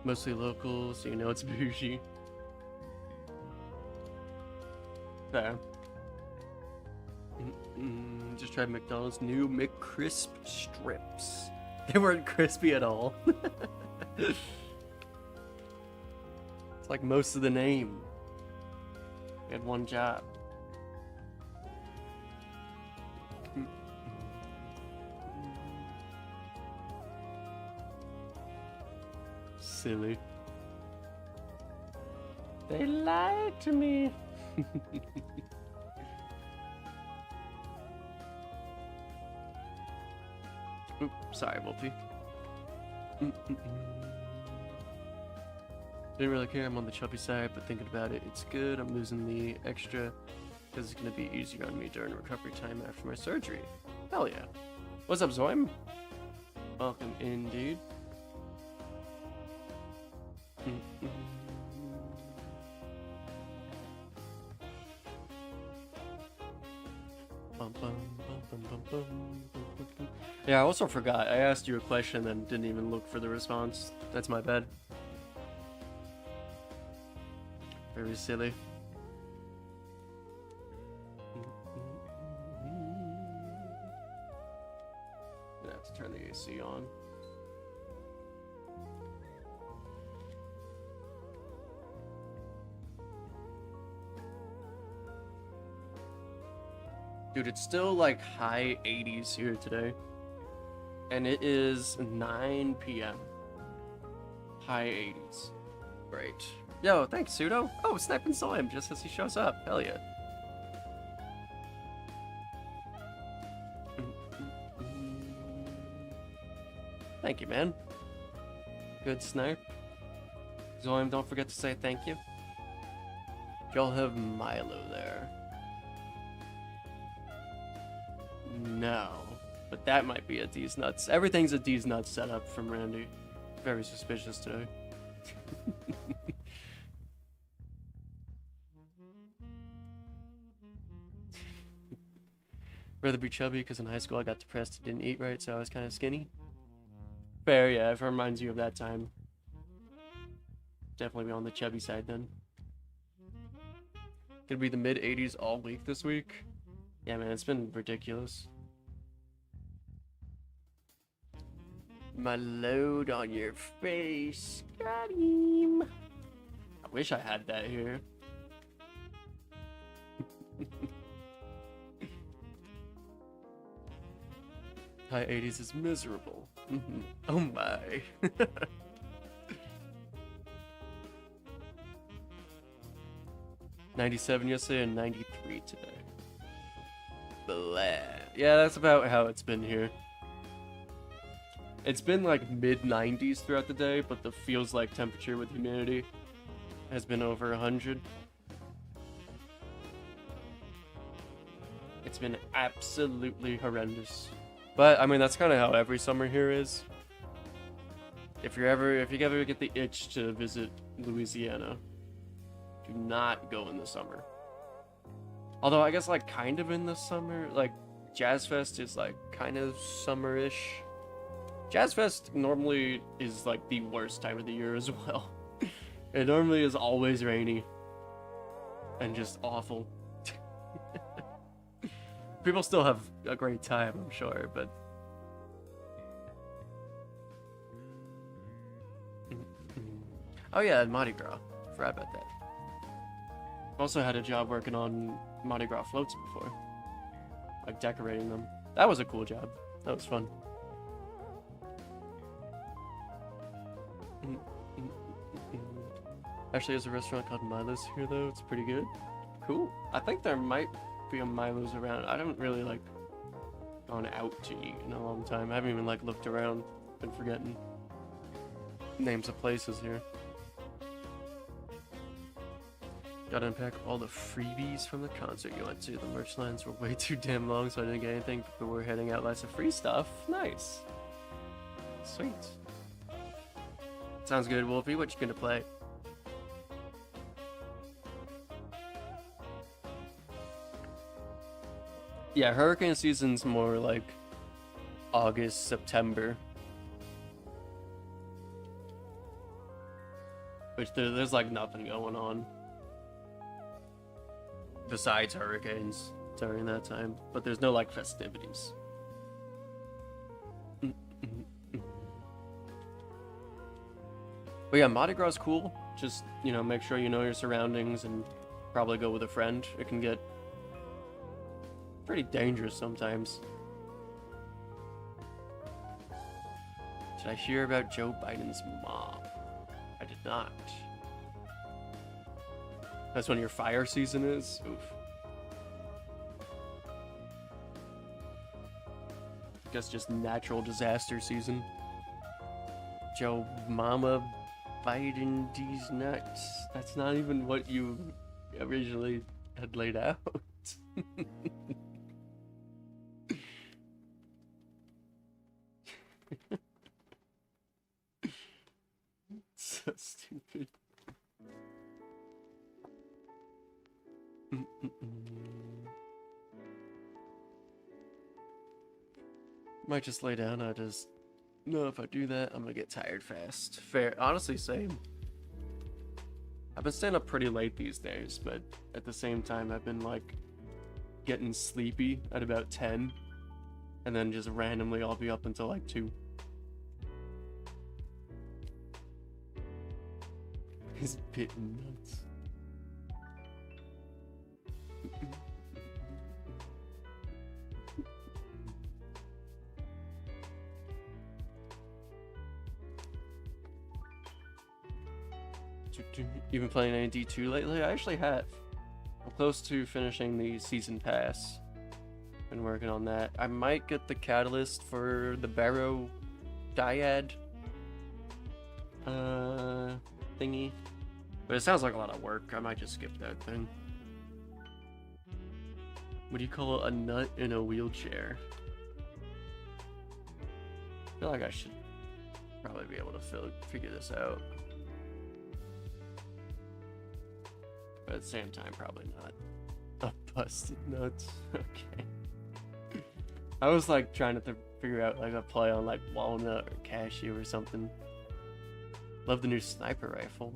Mostly local, so you know it's bougie. Fair. Just tried McDonald's new McCrisp strips. They weren't crispy at all. It's like most of the name. We had one job. Silly. They lied to me. Oops, sorry, Wolfie. Didn't really care, I'm on the chubby side, but thinking about it, it's good. I'm losing the extra because it's going to be easier on me during recovery time after my surgery. Hell yeah. What's up, Zoim? Welcome in, dude. Yeah, I also forgot. I asked you a question and didn't even look for the response. That's my bad. Very silly. Gonna have to turn the AC on. Dude, it's still like high 80s here today. And it is 9 p.m. High 80s. Great. Yo, thanks, Pseudo. Oh, Sniping saw him just as he shows up. Hell yeah. Thank you, man. Good snipe. Zoim, don't forget to say thank you. Y'all have Milo there. No, but that might be a D's Nuts. Everything's a D's Nuts setup from Randy. Very suspicious today. Rather be chubby because in high school I got depressed and didn't eat right, so I was kind of skinny. Fair, yeah, if it reminds you of that time. Definitely be on the chubby side then. Gonna be the mid-80s all week this week. Yeah, man, it's been ridiculous. My load on your face. Got him. I wish I had that here. High 80s is miserable. Oh my. 97 yesterday and 93 today. Blah. Yeah, that's about how it's been here. It's been like mid-90s throughout the day, but the feels like temperature with humidity has been over 100. It's been absolutely horrendous. But I mean, that's kind of how every summer here is. If you ever get the itch to visit Louisiana, do not go in the summer. Although I guess like kind of in the summer, like Jazz Fest is like kind of summerish. Jazz Fest normally is like the worst time of the year as well. It normally is always rainy and just awful. People still have a great time, I'm sure, but oh yeah, Mardi Gras. Forgot about that. I've also had a job working on Mardi Gras floats before. Like decorating them. That was a cool job. That was fun. Actually, there's a restaurant called Milo's here though. It's pretty good. Cool. I think there might be a Milo's around. I haven't really like gone out to eat in a long time. I haven't even like looked around. Been forgetting names of places here. Gotta unpack all the freebies from the concert you went to. The merch lines were way too damn long, so I didn't get anything, but we're handing out lots of free stuff. Nice. Sweet. Sounds good, Wolfie. What you gonna play? Yeah, hurricane season's more like August, September. Which there's like nothing going on besides hurricanes during that time, but there's no like festivities. But yeah, Mardi Gras is cool. Just, you know, make sure you know your surroundings and probably go with a friend. It can get pretty dangerous sometimes. Did I hear about Joe Biden's mom? I did not. That's when your fire season is? Oof. Guess just natural disaster season. Joe Mama Biden these nuts. That's not even what you originally had laid out. So stupid. Might just lay down. I just know if I do that, I'm gonna get tired fast. Fair. Honestly, same. I've been staying up pretty late these days, but at the same time, I've been like getting sleepy at about 10, and then just randomly I'll be up until like 2. He's bitten nuts. You been playing any D2 lately? I actually have. I'm close to finishing the season pass. Been working on that. I might get the catalyst for the Barrow Dyad thingy. But it sounds like a lot of work. I might just skip that thing. What do you call a nut in a wheelchair? I feel like I should probably be able to figure this out. But at the same time, probably not. A busted nuts. Okay. I was like trying to figure out like a play on like walnut or cashew or something. Love the new sniper rifle.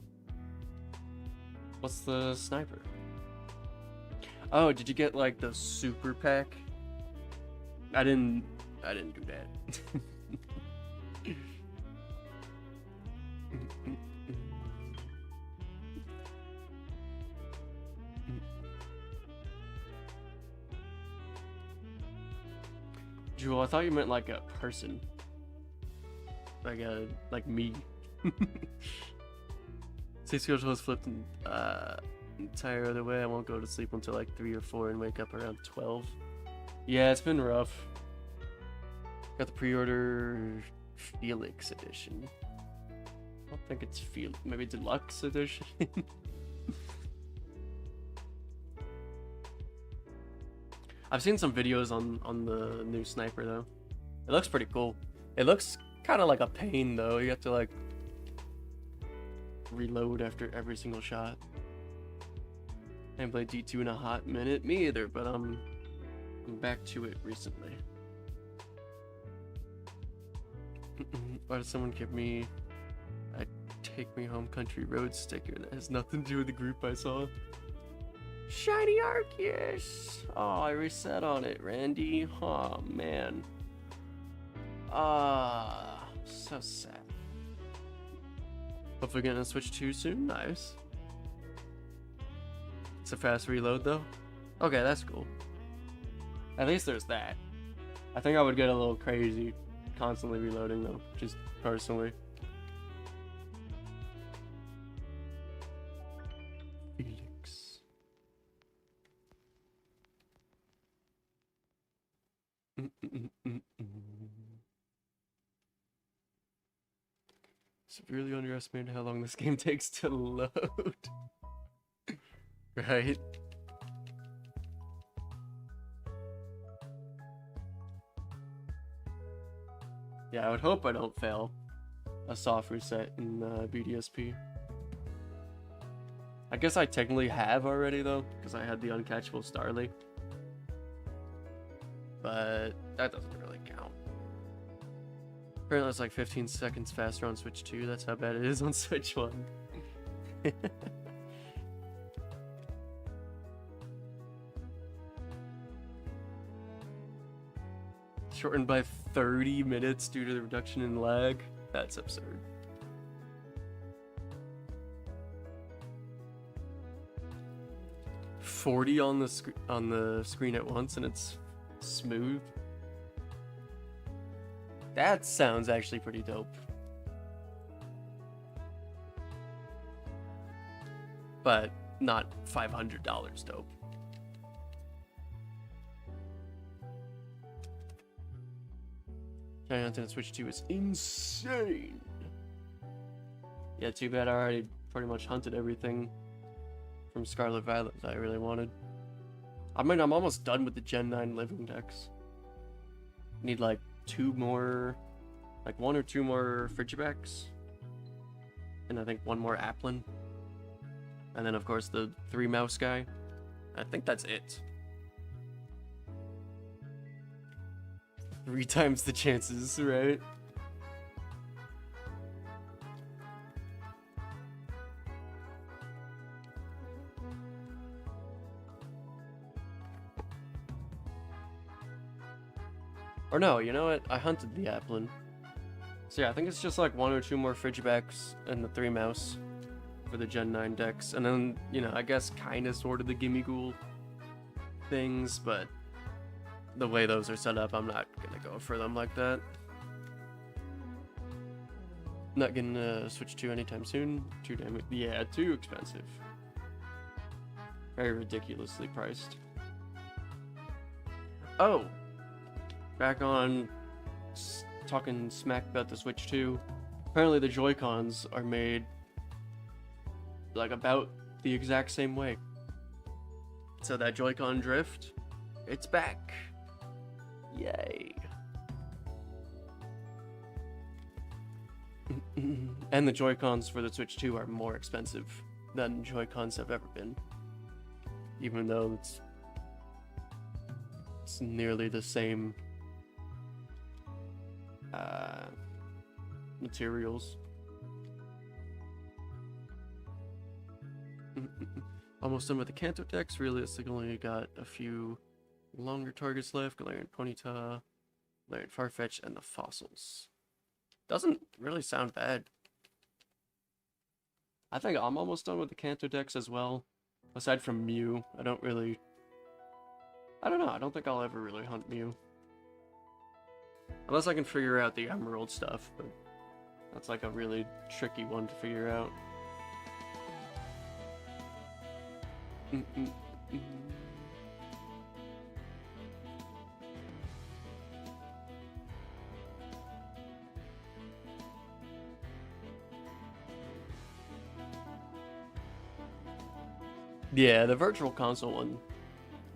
What's the sniper? Oh, did you get like the super pack? I didn't do that. Did Jewel, I thought you meant like a person. Like me. Sleep schedule was flipped entire other way. I won't go to sleep until like 3 or 4 and wake up around 12. Yeah, it's been rough. Got the pre-order Felix edition. I don't think it's maybe deluxe edition. I've seen some videos on the new sniper though. It looks pretty cool. It looks kind of like a pain though. You have to like reload after every single shot. I haven't played D2 in a hot minute. Me either, but I'm back to it recently. Why does someone give me a Take Me Home Country Road sticker that has nothing to do with the group I saw? Shiny Arceus! Oh, I reset on it, Randy. Oh, man. Ah, so sad. Hopefully getting a Switch 2 soon. Nice. It's a fast reload, though. Okay, that's cool. At least there's that. I think I would get a little crazy constantly reloading, though, just personally. Felix. Severely underestimated how long this game takes to load. Right? Yeah, I would hope I don't fail a soft reset in BDSP. I guess I technically have already though, because I had the uncatchable Starly. But that doesn't really count. Apparently it's like 15 seconds faster on Switch 2. That's how bad it is on Switch 1. Shortened by 30 minutes due to the reduction in lag. That's absurd. $40 on the screen at once and it's smooth. That sounds actually pretty dope. But not $500 dope. Shiny Hunting on Switch 2 is insane. Yeah, too bad I already pretty much hunted everything from Scarlet Violet that I really wanted. I mean, I'm almost done with the Gen 9 living decks. Need like 2 more, like 1 or 2 more Frigibacks. And I think 1 more Applin. And then of course the 3 mouse guy. I think that's it. 3 times the chances, right? Or no, you know what? I hunted the Applin. So yeah, I think it's just like 1 or 2 more Frigibacks and the 3 mouse for the Gen 9 decks. And then, you know, I guess kind of sort of the Gimmighoul things, but the way those are set up, I'm not gonna go for them like that. Not gonna switch to anytime soon. Too damn, yeah, too expensive. Very ridiculously priced. Oh, back on talking smack about the Switch 2. Apparently the Joy-Cons are made like about the exact same way. So that Joy-Con drift, it's back. Yay. And the Joy-Cons for the Switch 2 are more expensive than Joy-Cons have ever been. Even though it's nearly the same materials. Almost done with the Kanto decks. Realistically, only got a few longer targets left. Galarian Ponyta, Galarian Farfetch, and the fossils. Doesn't really sound bad. I think I'm almost done with the Kanto decks as well. Aside from Mew, I don't know, I don't think I'll ever really hunt Mew. Unless I can figure out the emerald stuff, but that's like a really tricky one to figure out. Yeah, the virtual console one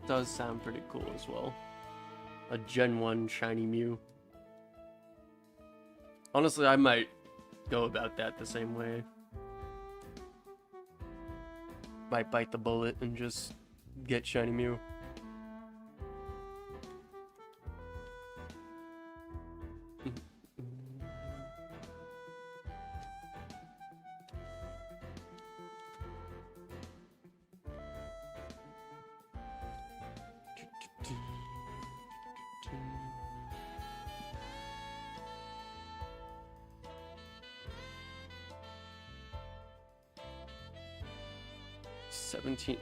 does sound pretty cool as well. A Gen 1 shiny Mew. Honestly, I might go about that the same way. Might bite the bullet and just get shiny Mew.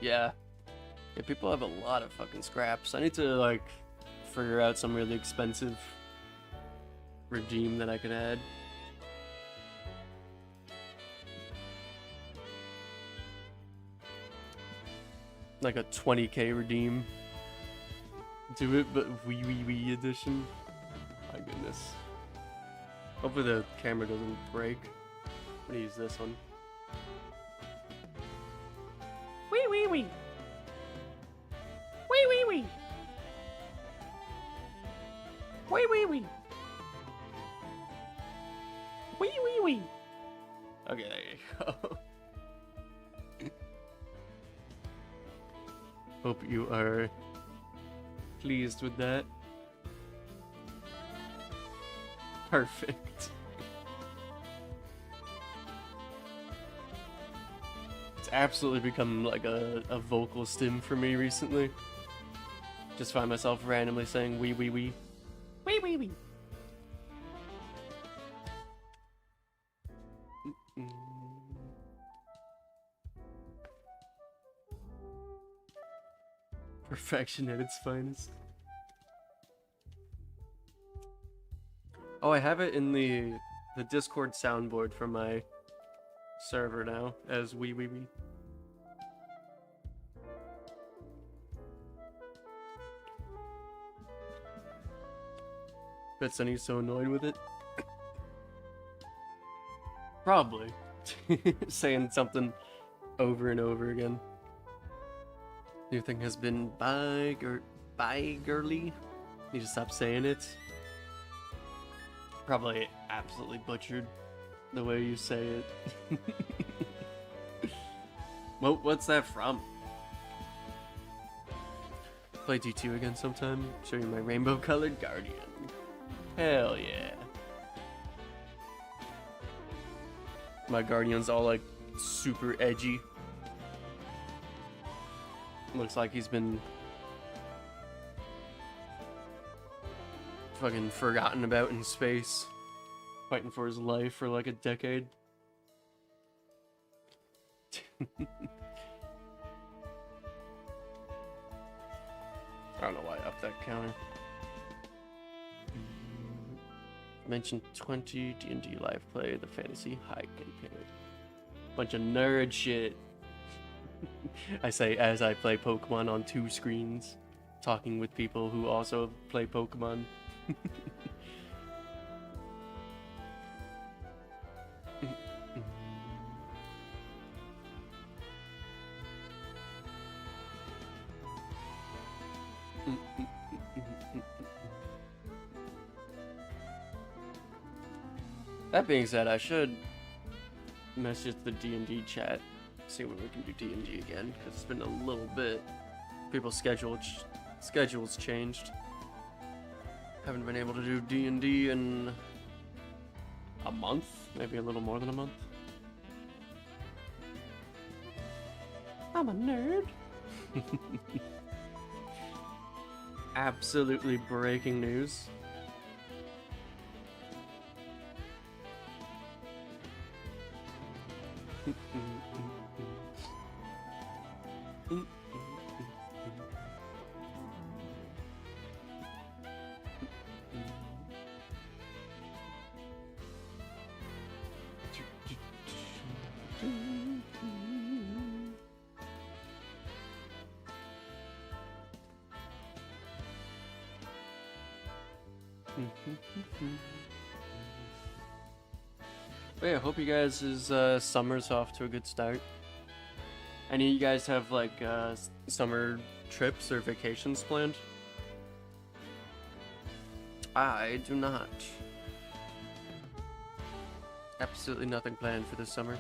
Yeah, people have a lot of fucking scraps. I need to like figure out some really expensive redeem that I can add. Like a 20k redeem. Do it, but wee edition. My goodness. Hopefully the camera doesn't break. I'm gonna use this one. Wee. Okay, there you go. Hope you are pleased with that. Perfect. It's absolutely become like a vocal stim for me recently. Just find myself randomly saying wee. Perfection at its finest. Oh, I have it in the Discord soundboard for my server now as wee. Bet Sunny's so annoyed with it. Probably. Saying something over and over again. New thing has been bye girly. Need to stop saying it. Probably absolutely butchered the way you say it. Well, what's that from? Play G2 again sometime. Show you my rainbow colored guardian. Hell yeah. My guardian's all like super edgy. Looks like he's been fucking forgotten about in space, fighting for his life for like a decade. I don't know why I upped that counter. Mentioned 20 D&D live play, the fantasy high campaign. Bunch of nerd shit. I say as I play Pokemon on 2 screens, talking with people who also play Pokemon. That being said, I should message the D&D chat, see when we can do D&D again, because it's been a little bit. People's schedules changed. Haven't been able to do D&D in a month, maybe a little more than a month. I'm a nerd. Absolutely breaking news. But yeah, hope you guys' summer's off to a good start. Any of you guys have like summer trips or vacations planned? I do not. Absolutely nothing planned for this summer.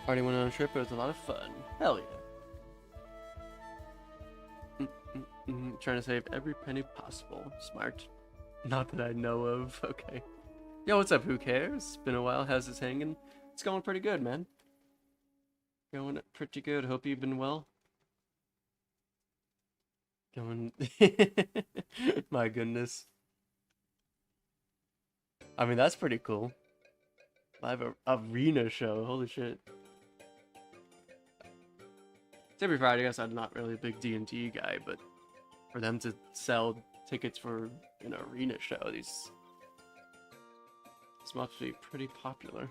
Already went on a trip, it was a lot of fun. Hell yeah. Trying to save every penny possible. Smart. Not that I know of. Okay. Yo, what's up? Who cares? It's been a while. How's this hanging? It's going pretty good, man. Going pretty good. Hope you've been well. Going... My goodness. I mean, that's pretty cool. Live arena show. Holy shit. To be fair, I guess I'm not really a big D&D guy, but for them to sell tickets for an arena show, this must be pretty popular.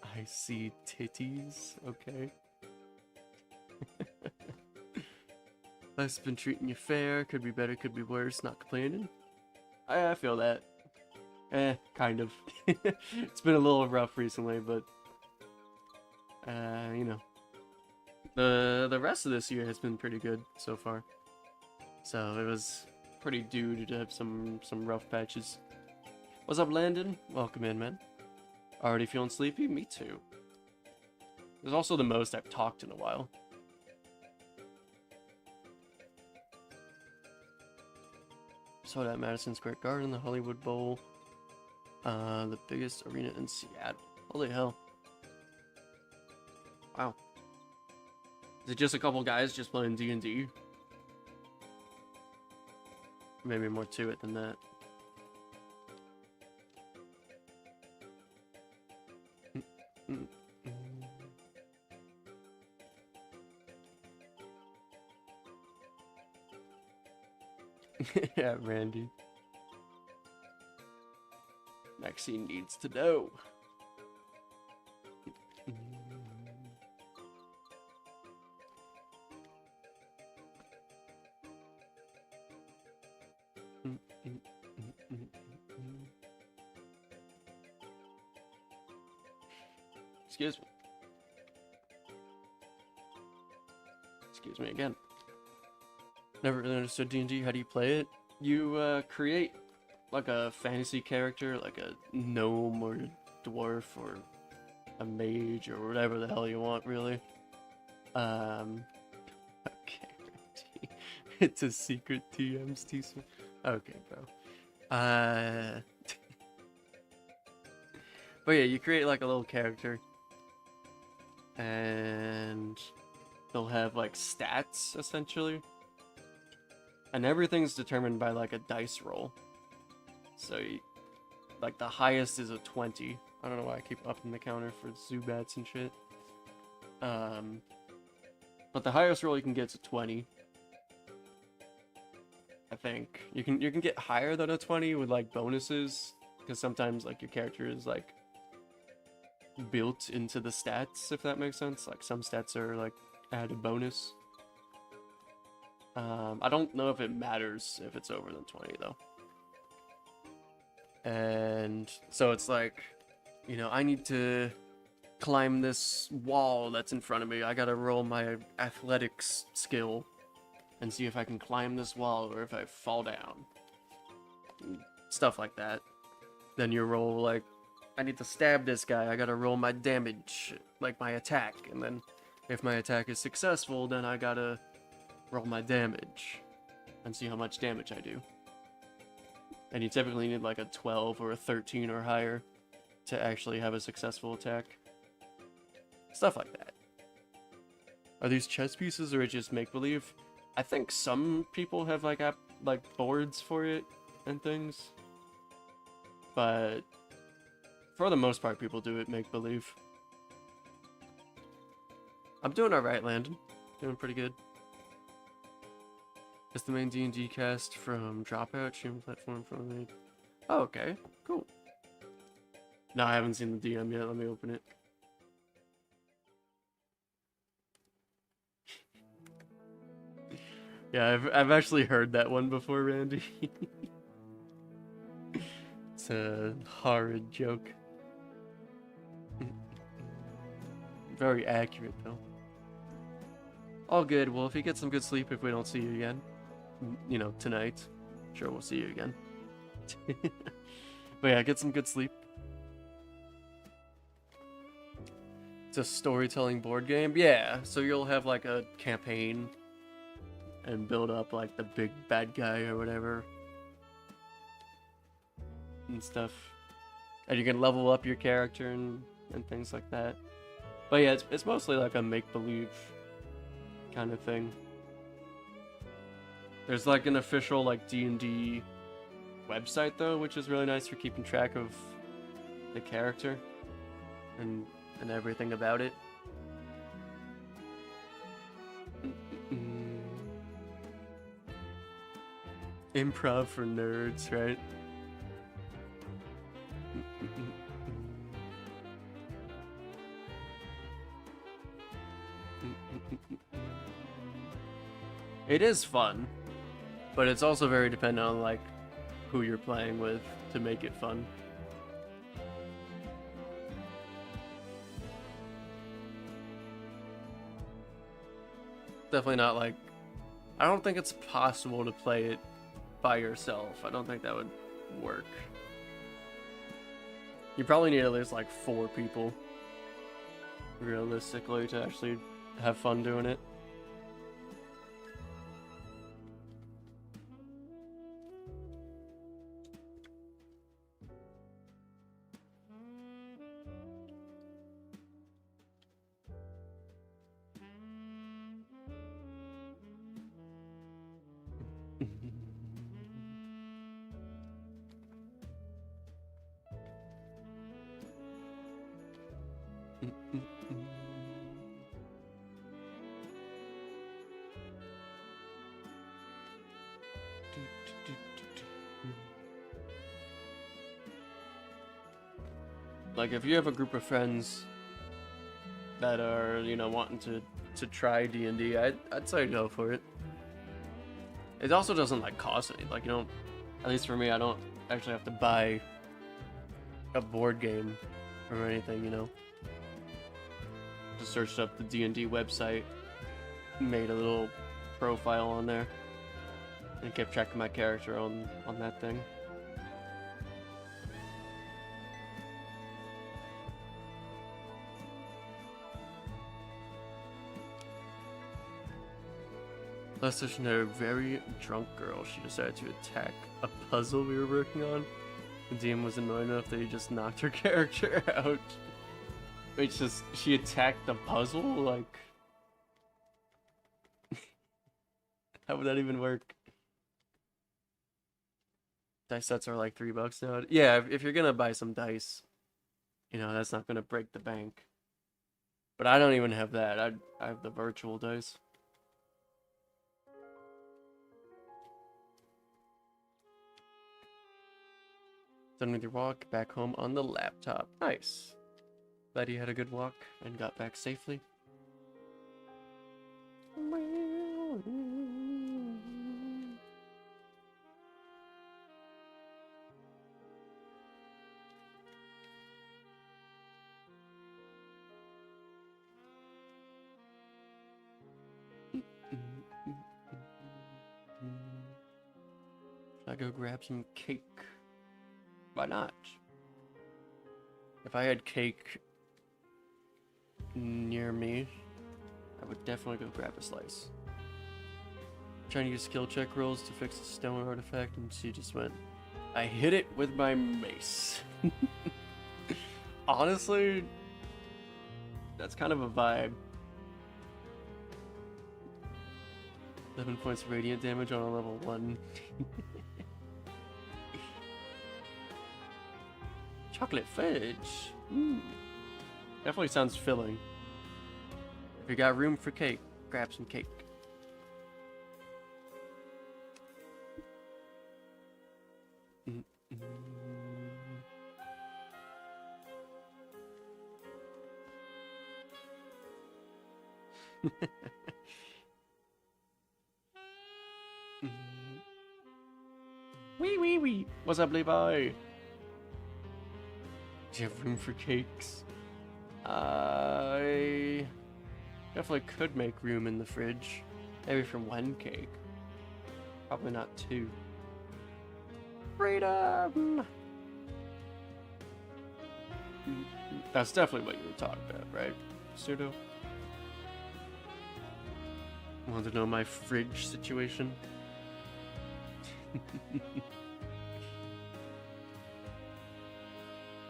I see titties. Okay. Life's been treating you fair. Could be better, could be worse. Not complaining. I feel that. Kind of. It's been a little rough recently, but you know, the rest of this year has been pretty good so far. So it was pretty due to have some rough patches. What's up, Landon? Welcome in, man. Already feeling sleepy? Me too. There's also the most I've talked in a while. Saw that Madison Square Garden, the Hollywood Bowl. The biggest arena in Seattle. Holy hell. Wow. Is it just a couple guys just playing D&D? Maybe more to it than that. Yeah, Randy. Maxine needs to know. Excuse me. Excuse me again. Never really understood D&D. How do you play it? You create like a fantasy character, like a gnome or a dwarf or a mage or whatever the hell you want, really. Okay, it's a secret TM's teaser. Okay, bro. But yeah, you create like a little character, and they'll have like stats essentially, and everything's determined by like a dice roll. So, like, the highest is a 20. I don't know why I keep upping the counter for Zubats and shit. But the highest roll you can get is a 20. I think. You can get higher than a 20 with, like, bonuses. Because sometimes, like, your character is, like, built into the stats, if that makes sense. Like, some stats are, like, add a bonus. I don't know if it matters if it's over than 20, though. And so it's like, you know, I need to climb this wall that's in front of me. I gotta roll my athletics skill and see if I can climb this wall or if I fall down. Stuff like that. Then you roll, like, I need to stab this guy. I gotta roll my damage, like my attack. And then if my attack is successful, then I gotta roll my damage and see how much damage I do. And you typically need like a 12 or a 13 or higher to actually have a successful attack. Stuff like that. Are these chess pieces or just make-believe? I think some people have like boards for it and things. But for the most part, people do it make-believe. I'm doing alright, Landon. Doing pretty good. It's the main D&D cast from Dropout, streaming platform from the... Oh, okay. Cool. No, I haven't seen the DM yet. Let me open it. Yeah, I've actually heard that one before, Randy. It's a horrid joke. Very accurate, though. All good. Well, if you get some good sleep, if we don't see you again, you know, tonight, sure, we'll see you again. But yeah, get some good sleep. It's a storytelling board game. Yeah, so you'll have like a campaign and build up like the big bad guy or whatever and stuff. And you can level up your character and things like that. But yeah, it's mostly like a make-believe kind of thing. There's like an official like D&D website though, which is really nice for keeping track of the character and everything about it. Improv for nerds, right? It is fun, but it's also very dependent on like who you're playing with to make it fun. Definitely not like, I don't think it's possible to play it by yourself. I don't think that would work. You probably need at least like 4 people realistically to actually have fun doing it. Like, if you have a group of friends that are, you know, wanting to try D&D, I'd say go for it. It also doesn't, like, cost any. Like, you don't, at least for me, I don't actually have to buy a board game or anything, you know. Just searched up the D&D website, made a little profile on there, and kept track of my character on that thing. Last session, had a very drunk girl. She decided to attack a puzzle we were working on. The DM was annoyed enough that he just knocked her character out. Wait, just she attacked the puzzle? Like, how would that even work? Dice sets are like $3 now. Yeah, if you're gonna buy some dice, you know, that's not gonna break the bank. But I don't even have that. I have the virtual dice. Done with your walk, back home on the laptop. Nice. Glad you had a good walk and got back safely. Should I go grab some cake? Why not? If I had cake near me, I would definitely go grab a slice. Trying to use skill check rolls to fix the stone artifact, and she just went, I hit it with my mace. Honestly, that's kind of a vibe. 11 points of radiant damage on a level 1. Chocolate fudge. Definitely sounds filling. If you got room for cake, grab some cake. Wee. What's up, Levi? Do you have room for cakes? I definitely could make room in the fridge. Maybe for one cake. Probably not two. Freedom! That's definitely what you were talking about, right, Pseudo? Want to know my fridge situation?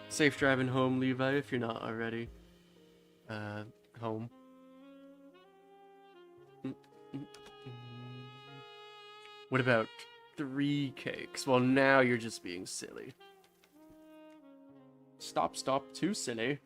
Safe driving home, Levi, if you're not already home. What about 3 cakes? Well, now you're just being silly. Stop, too silly.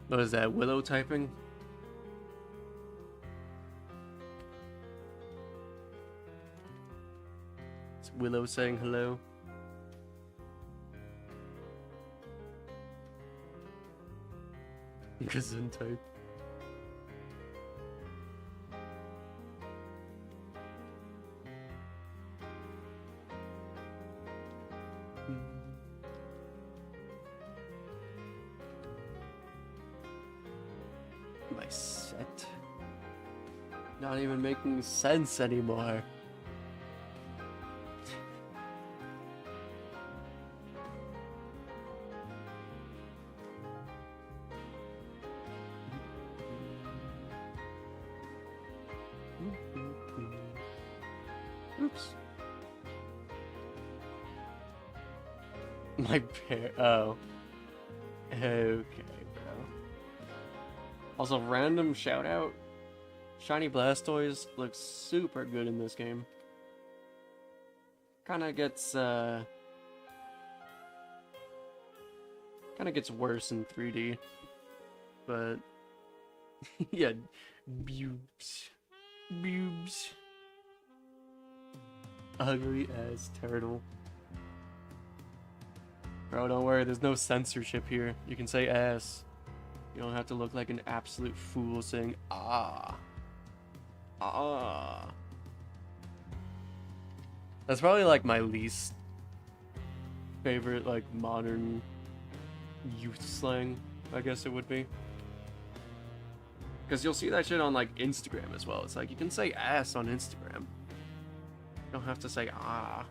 What is that, Willow typing? It's Willow saying hello. Gesundheit. My set. Not even making sense anymore. Oops. My pair. Oh. Okay, bro. Also, random shout out. Shiny Blastoise looks super good in this game. Kinda gets worse in 3D. But yeah, boobs. Ugly as turtle. Bro, don't worry, there's no censorship here. You can say ass. You don't have to look like an absolute fool saying ah. Ah. That's probably like my least favorite like modern youth slang, I guess it would be. Because you'll see that shit on like Instagram as well. It's like you can say ass on Instagram. You don't have to say ah.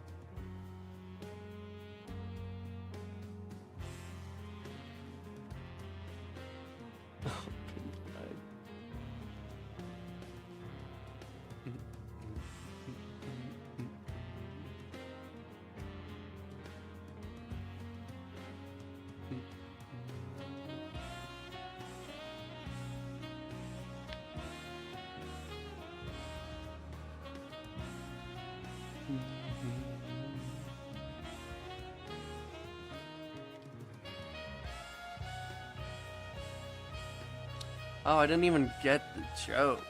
Oh, I didn't even get the joke.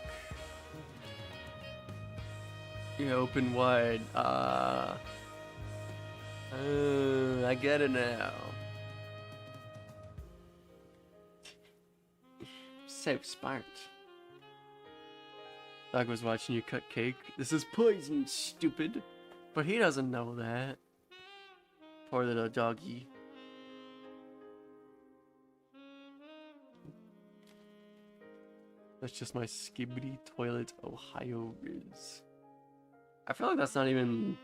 You open wide. I get it now. So smart. Dog was watching you cut cake. This is poison, stupid. But he doesn't know that. Poor little doggy. That's just my Skibbity Toilet Ohio Riz. I feel like that's not even...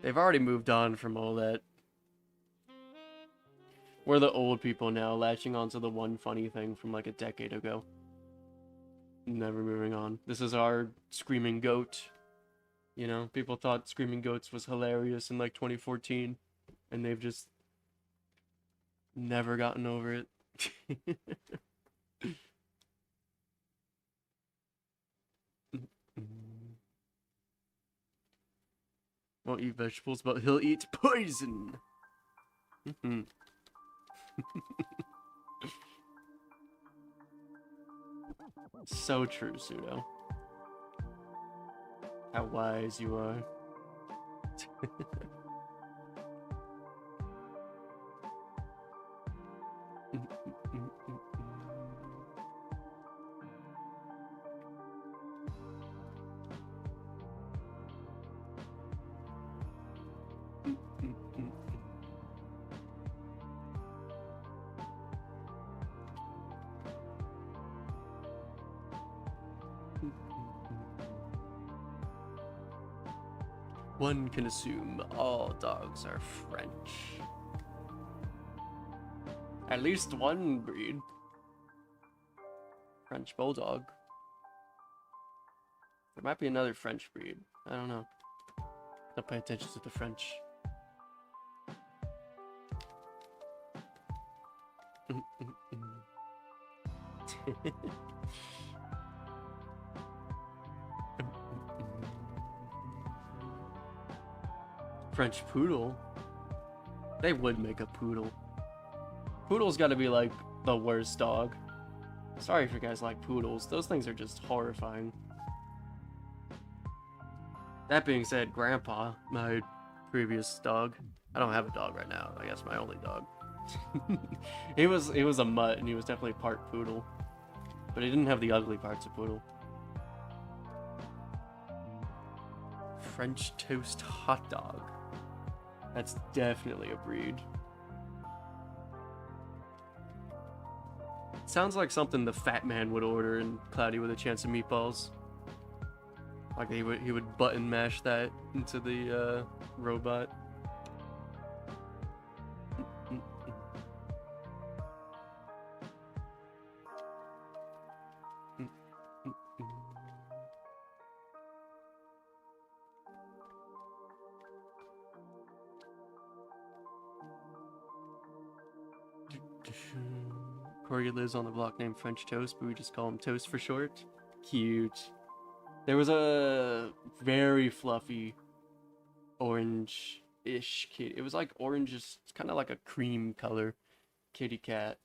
They've already moved on from all that We're the old people now, latching onto the one funny thing from like a decade ago. Never moving on. This is our screaming goat. You know, people thought screaming goats was hilarious in like 2014, and they've just never gotten over it. Won't eat vegetables, but he'll eat poison. So true, Pseudo. How wise you are. One can assume all dogs are French. At least one breed. French Bulldog. There might be another French breed. I don't know. Don't pay attention to the French. French Poodle? They would make a Poodle. Poodle's gotta be like the worst dog. Sorry if you guys like Poodles. Those things are just horrifying. That being said, Grandpa, my previous dog, I don't have a dog right now. I guess my only dog. he was a mutt, and he was definitely part Poodle. But he didn't have the ugly parts of Poodle. French toast hot dog. That's definitely a breed. Sounds like something the fat man would order in Cloudy with a Chance of Meatballs. Like he would button mash that into the robot. Corey lives on the block named French Toast, but we just call him Toast for short. Cute. There was a very fluffy orange-ish kitty. It was like orange, just kind of like a cream color kitty cat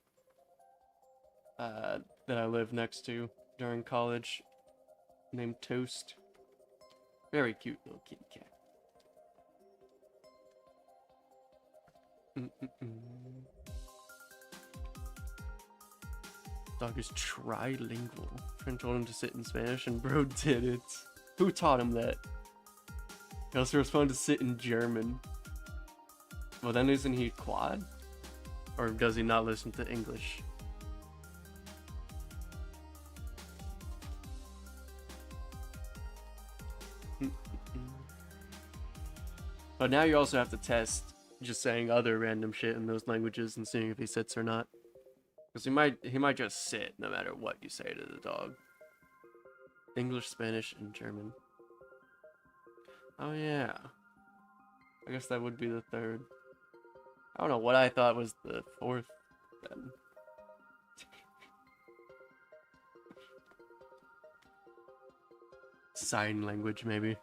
that I lived next to during college, named Toast. Very cute little kitty cat. Dog is trilingual. Friend told him to sit in Spanish and bro did it. Who taught him that? He also responded to sit in German. Well, then isn't he quad? Or does he not listen to English? But now you also have to test just saying other random shit in those languages and seeing if he sits or not. Because he might just sit no matter what you say to the dog. English, Spanish, and German. Oh yeah. I guess that would be the third. I don't know what I thought was the fourth then. Sign language, maybe.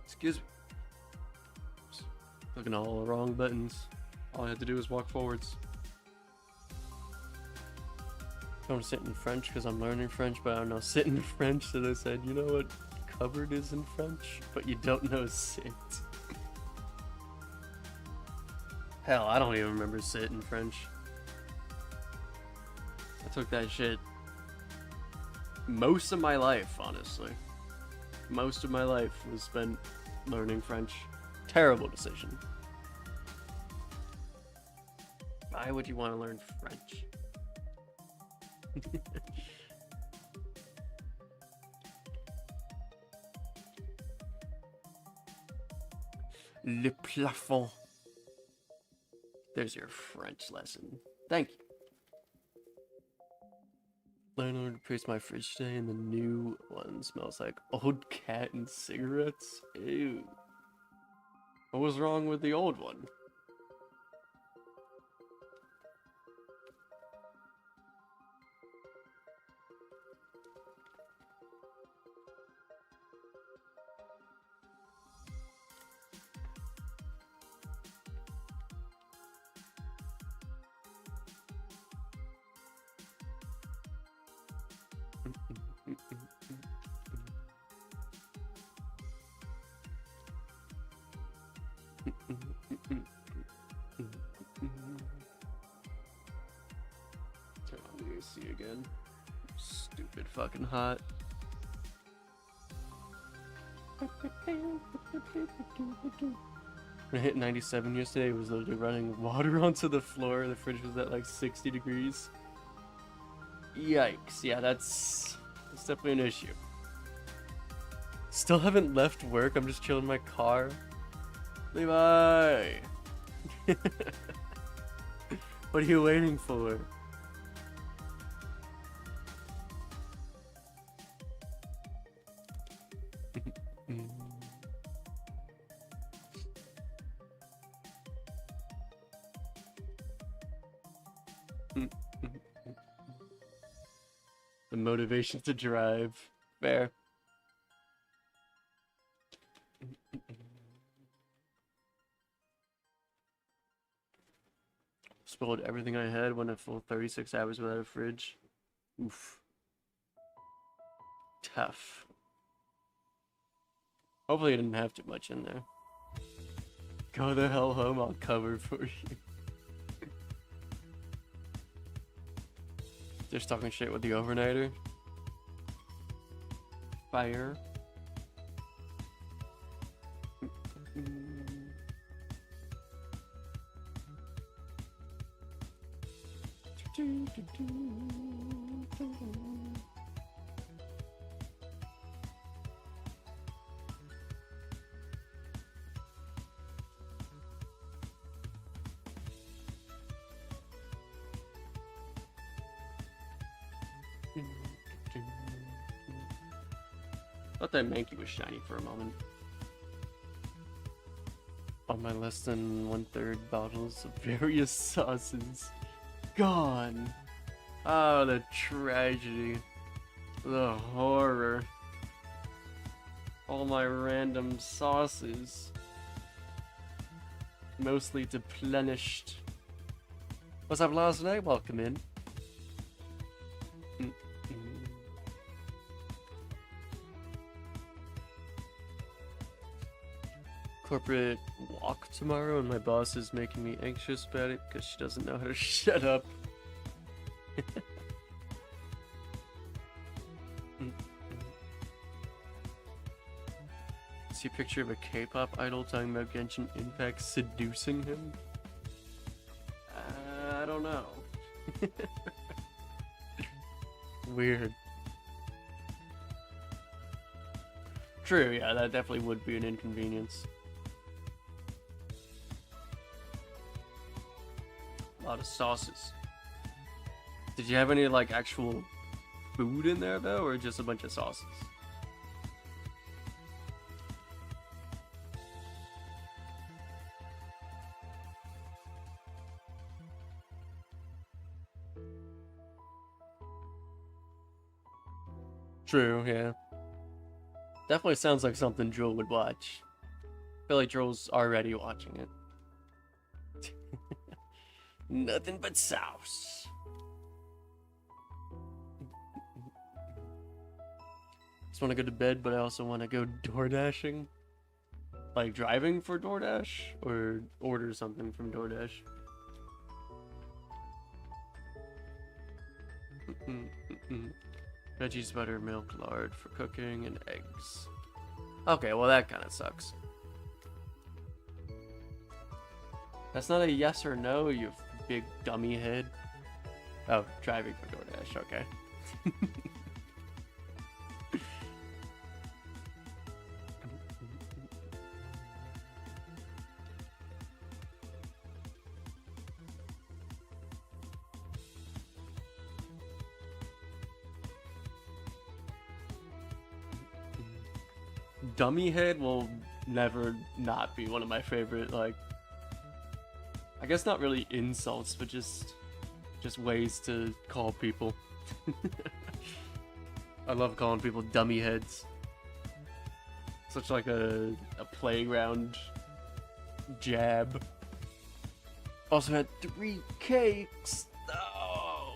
Excuse me. Clicking all the wrong buttons. All I had to do was walk forwards. I'm sitting in French because I'm learning French, but I don't know sit in French, so they said, you know what cupboard is in French, but you don't know sit. Hell, I don't even remember sit in French. I took that shit most of my life, honestly. Most of my life was spent learning French. Terrible decision. Why would you want to learn French? Le plafond. There's your French lesson. Thank you. Landlord replaced my fridge today and the new one smells like old cat and cigarettes. Ew. What was wrong with the old one? Turn on the AC again. Stupid fucking hot. When I hit 97 yesterday, it was literally running water onto the floor. The fridge was at like 60 degrees. Yikes. Yeah, that's definitely an issue. Still haven't left work. I'm just chilling in my car. Levi! What are you waiting for? The motivation to drive. Fair. Spoiled everything I had, went a full 36 hours without a fridge. Oof. Tough. Hopefully I didn't have too much in there. Go the hell home, I'll cover for you. Just talking shit with the overnighter. Fire. Thought that Mankey was shiny for a moment. On my less than 1/3 bottles of various sauces. Gone. Oh, the tragedy. The horror. All my random sauces. Mostly deplenished. What's up, last night? Welcome in. Corporate walk tomorrow, and my boss is making me anxious about it because she doesn't know how to shut up. See a picture of a K-pop idol talking about Genshin Impact seducing him? I don't know. Weird. True, yeah, that definitely would be an inconvenience. A lot of sauces. Did you have any like actual food in there though, or just a bunch of sauces? True, yeah. Definitely sounds like something Jewel would watch. I feel like Jewel's already watching it. Nothing but sauce. Just want to go to bed, but I also want to go door dashing. Like driving for DoorDash, or order something from DoorDash. Veggies, butter, milk, lard for cooking, and eggs. Okay, well that kind of sucks. That's not a yes or no, you big dummy head. Oh, driving for DoorDash, okay. Dummy head will never not be one of my favorite, like, I guess not really insults, but just ways to call people. I love calling people dummy heads. Such like a playground jab. Also had 3 cakes. Oh.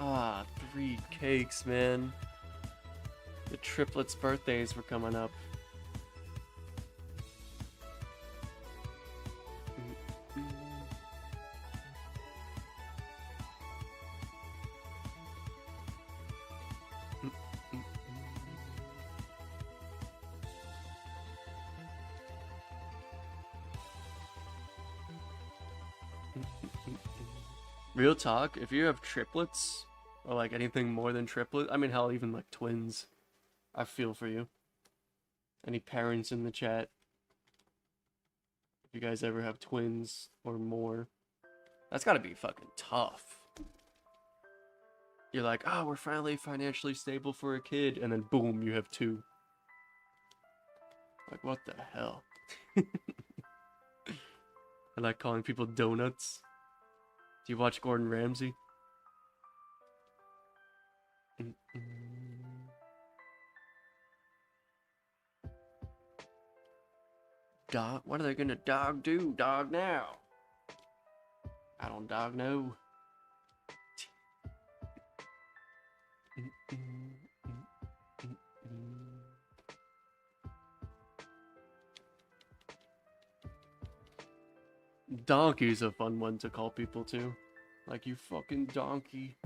Ah, 3 cakes, man. The triplets' birthdays were coming up. Real talk, if you have triplets, or like anything more than triplets, I mean hell, even like twins, I feel for you. Any parents in the chat, if you guys ever have twins or more, that's gotta be fucking tough. You're like, oh, we're finally financially stable for a kid, and then boom, you have 2. Like, what the hell? I like calling people donuts. Do you watch Gordon Ramsay? Dog? What are they gonna dog do? Dog now? I don't dog know. Donkey's a fun one to call people too. Like, you fucking donkey.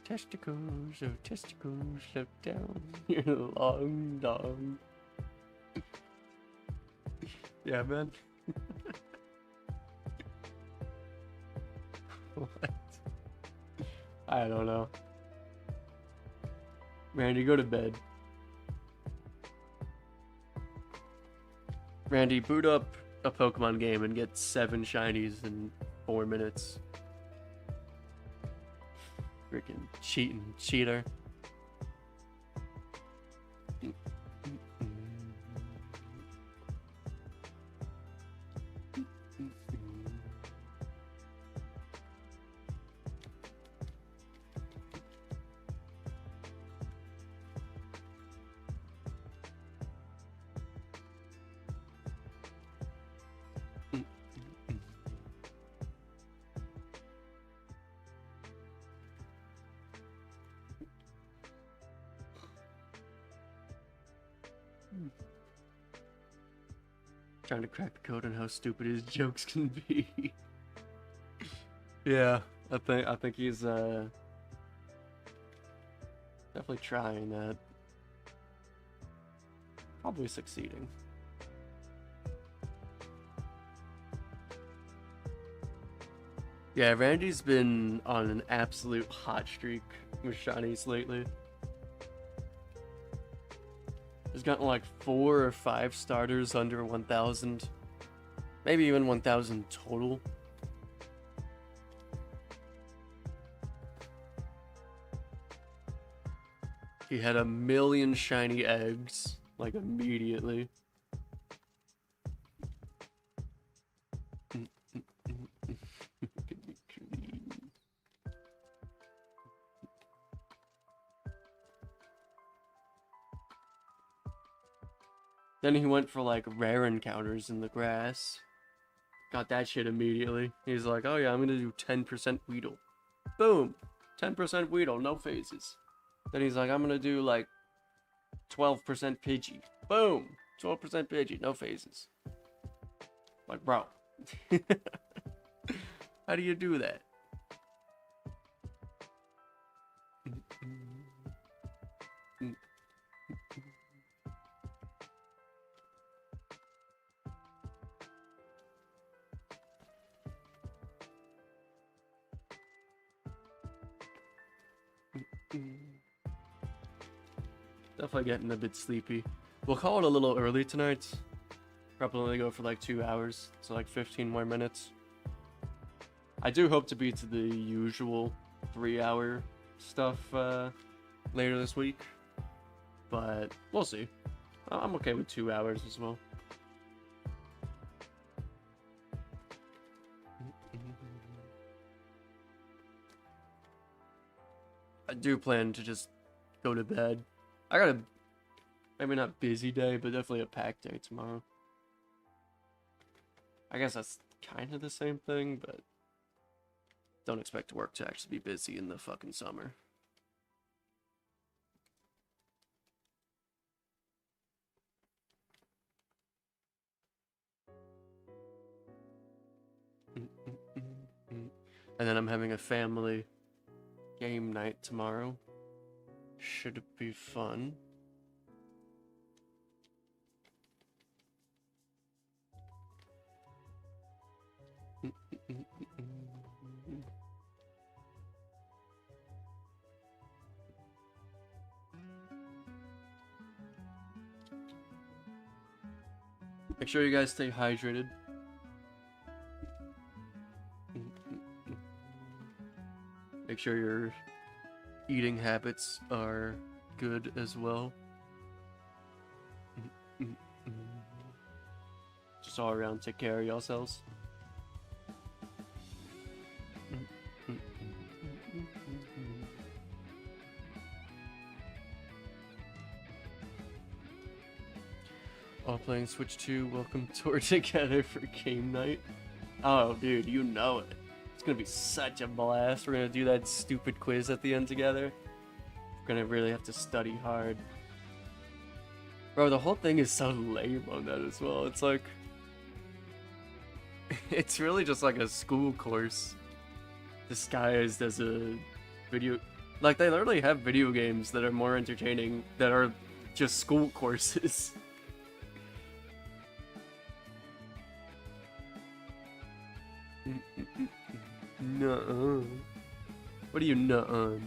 Testicles, oh testicles, look down your long dong. Yeah, man. What? I don't know. Randy, go to bed. Randy, boot up a Pokemon game and get 7 shinies in 4 minutes. Freaking cheating cheater. Trying to crack the code on how stupid his jokes can be. Yeah, I think he's definitely trying that. Probably succeeding. Yeah, Randy's been on an absolute hot streak with shinies lately. He's gotten like 4 or 5 starters under 1,000. Maybe even 1,000 total. He had 1,000,000 shiny eggs, like, immediately. Then he went for like rare encounters in the grass. Got that shit immediately. He's like, oh yeah, I'm gonna do 10% Weedle. Boom! 10% Weedle, no phases. Then he's like, I'm gonna do like 12% Pidgey. Boom! 12% Pidgey, no phases. Like, bro. How do you do that? Definitely getting a bit sleepy. We'll call it a little early tonight. Probably only go for like 2 hours, so like 15 more minutes. I do hope to be to the usual 3-hour stuff later this week, but we'll see. I'm okay with 2 hours as well. I do plan to just go to bed. I got a, maybe not busy day, but definitely a packed day tomorrow. I guess that's kind of the same thing, but don't expect work to actually be busy in the fucking summer. And then I'm having a family game night tomorrow. Should be fun. Make sure you guys stay hydrated. Make sure your eating habits are good as well. Just all around, take care of yourselves. All playing Switch 2, welcome tour together for game night. Oh, dude, you know it. It's gonna be such a blast. We're gonna do that stupid quiz at the end together. We're gonna really have to study hard. Bro, the whole thing is so lame on that as well. It's like... it's really just like a school course disguised as a video... Like, they literally have video games that are more entertaining that are just school courses. Nuh-uh. What do you nuh-uh?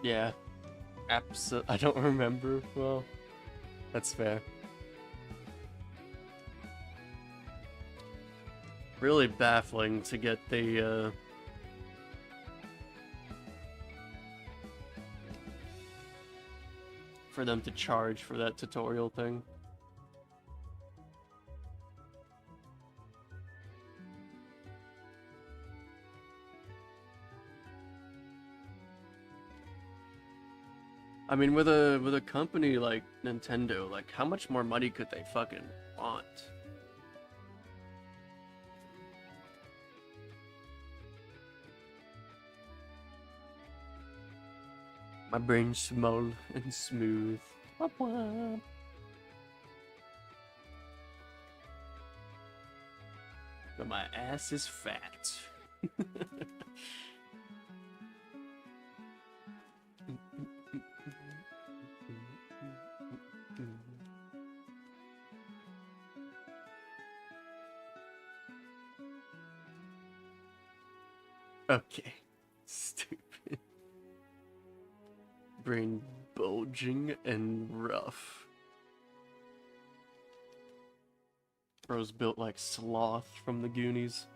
Yeah. I don't remember. Well, that's fair. Really baffling to get the for them to charge for that tutorial thing. I mean, with a company like Nintendo, like, how much more money could they fucking want? My brain's small and smooth. Wop wop. But my ass is fat. Okay. Stupid. Brain bulging and rough. Bro's built like Sloth from the Goonies.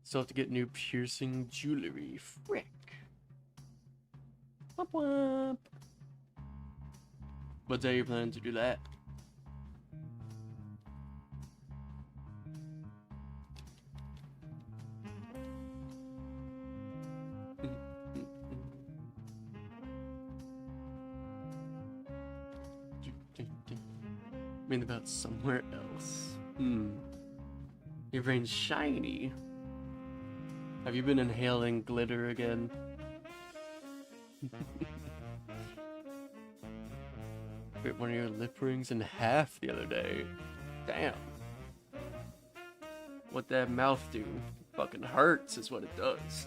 Still have to get new piercing jewelry. Frick. Womp womp. What day are you planning to do that? I mean about somewhere else. Your brain's shiny. Have you been inhaling glitter again? Bit one of your lip rings in half the other day. Damn. What that mouth do? Fucking hurts is what it does.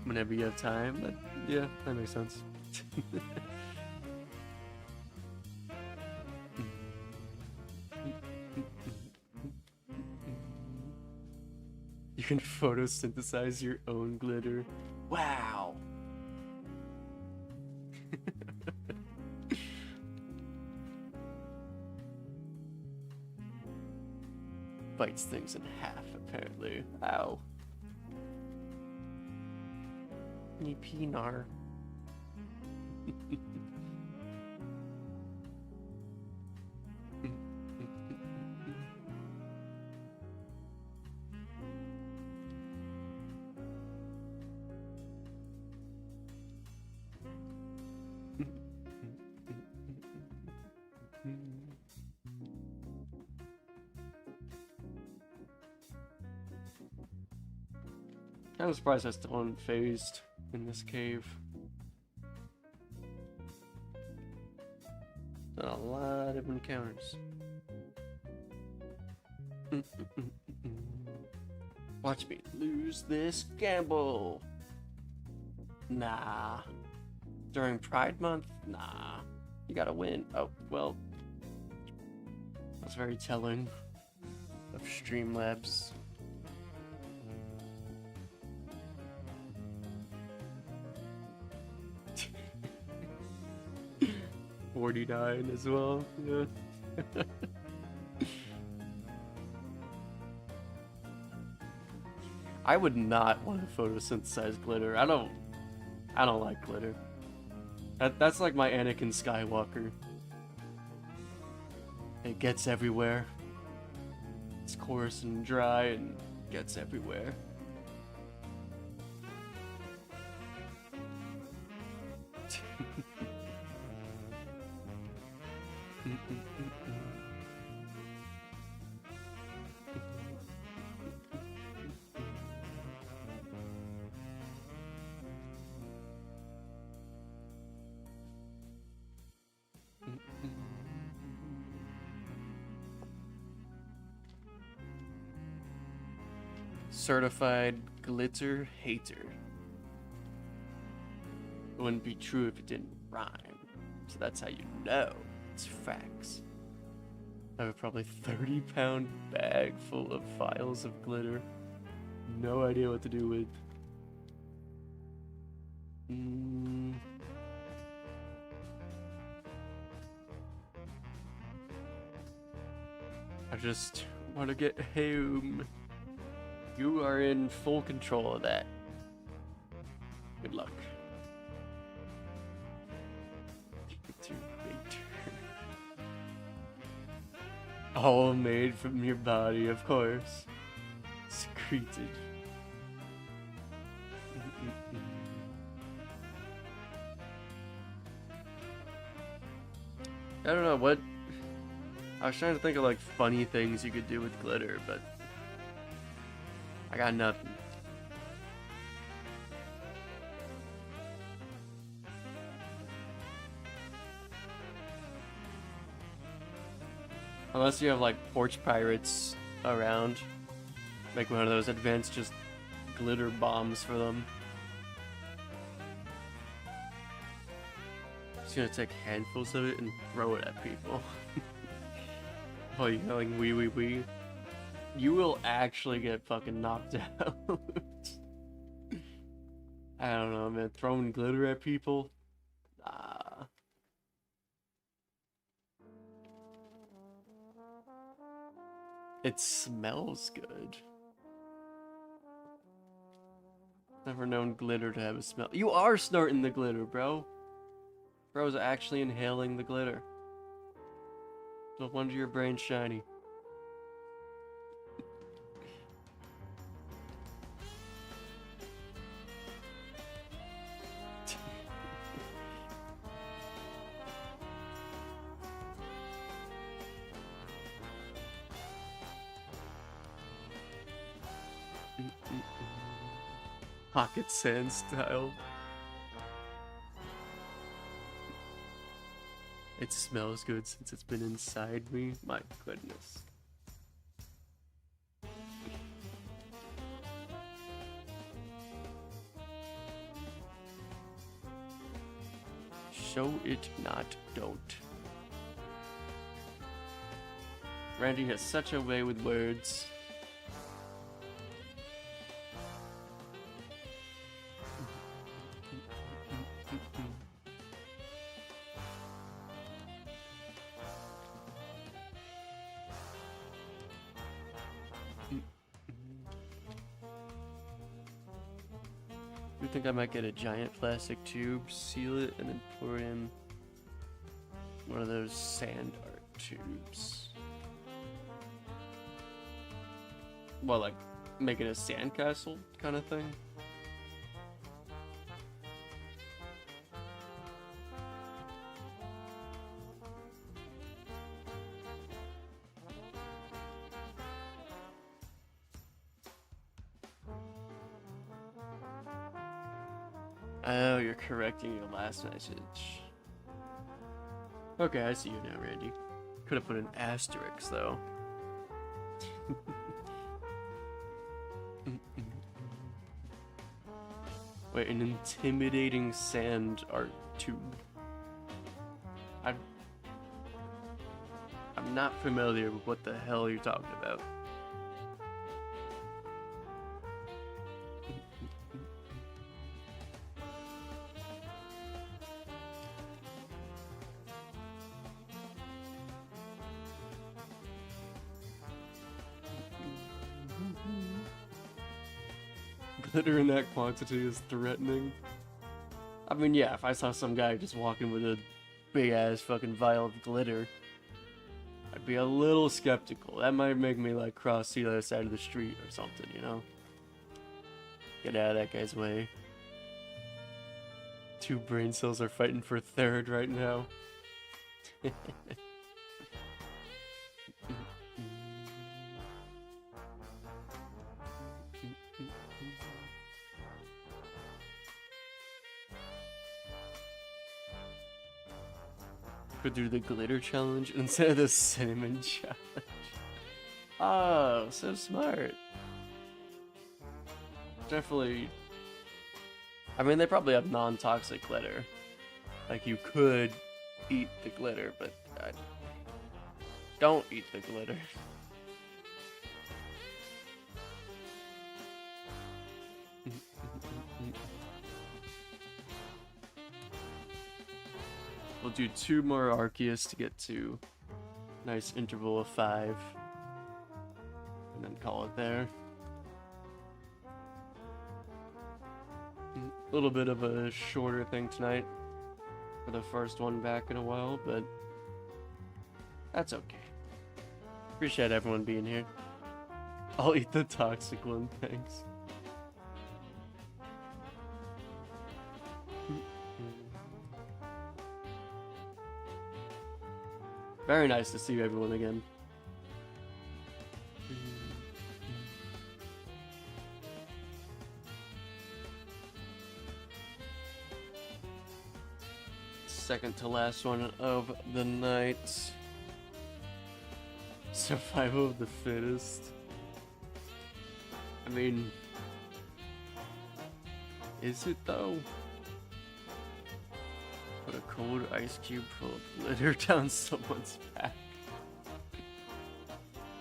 Whenever you have time, but yeah, that makes sense. You can photosynthesize your own glitter. Wow. Bites things in half, apparently. Ow. Me Pinar. I'm surprised I still unfazed in this cave. Done a lot of encounters. Watch me lose this gamble. Nah. During Pride Month? Nah. You gotta win. Oh, well. That's very telling of Streamlabs. 49 as well, yeah. I would not want to photosynthesize glitter. I don't like glitter. That's like my Anakin Skywalker. It gets everywhere. It's coarse and dry and gets everywhere. Certified glitter hater. It wouldn't be true if it didn't rhyme. So that's how you know it's facts. I have a probably 30-pound bag full of vials of glitter. No idea what to do with. I just want to get home. You are in full control of that. Good luck. All made from your body, of course. Secreted. I don't know what. I was trying to think of like funny things you could do with glitter, but I got nothing. Unless you have like porch pirates around, make one of those advanced just glitter bombs for them. Just gonna take handfuls of it and throw it at people. While you're yelling wee wee wee. You will actually get fucking knocked out. I don't know, man. Throwing glitter at people? Nah. It smells good. Never known glitter to have a smell. You are snorting the glitter, bro. Bro's actually inhaling the glitter. No wonder your brain's shiny. Pocket sand style. It smells good since it's been inside me. My goodness. Show it, not don't. Randy has such a way with words. I think I might get a giant plastic tube, seal it, and then pour in one of those sand art tubes. Well, like making a sandcastle kind of thing. Oh, you're correcting your last message. Okay, I see you now, Randy. Could have put an asterisk, though. Wait, an intimidating sand art tube. I'm not familiar with what the hell you're talking about. Glitter in that quantity is threatening. I mean, yeah, if I saw some guy just walking with a big ass fucking vial of glitter, I'd be a little skeptical. That might make me like cross the other side of the street or something, you know? Get out of that guy's way. Two brain cells are fighting for third right now. Could do the glitter challenge instead of the cinnamon challenge. Oh, so smart. Definitely. I mean, they probably have non-toxic glitter. Like, you could eat the glitter, but don't eat the glitter. We'll do 2 more Arceus to get to a nice interval of 5. And then call it there. A little bit of a shorter thing tonight for the first one back in a while, but that's okay. Appreciate everyone being here. I'll eat the toxic one, thanks. Very nice to see everyone again. Second to last one of the night. Survival of the fittest. I mean, is it though? Put a cold ice cube full of glitter down someone's back.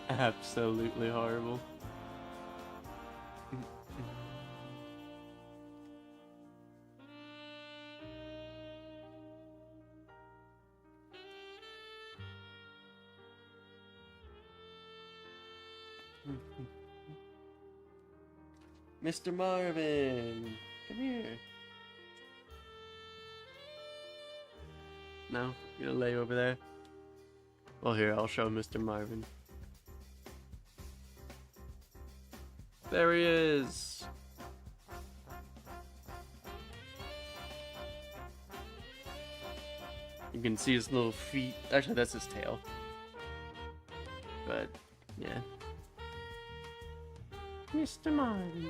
Absolutely horrible. Mr. Marvin, come here. No, you gonna lay over there? Well, here, I'll show Mr. Marvin. There he is. You can see his little feet. Actually, that's his tail. But, yeah. Mr. Marvin.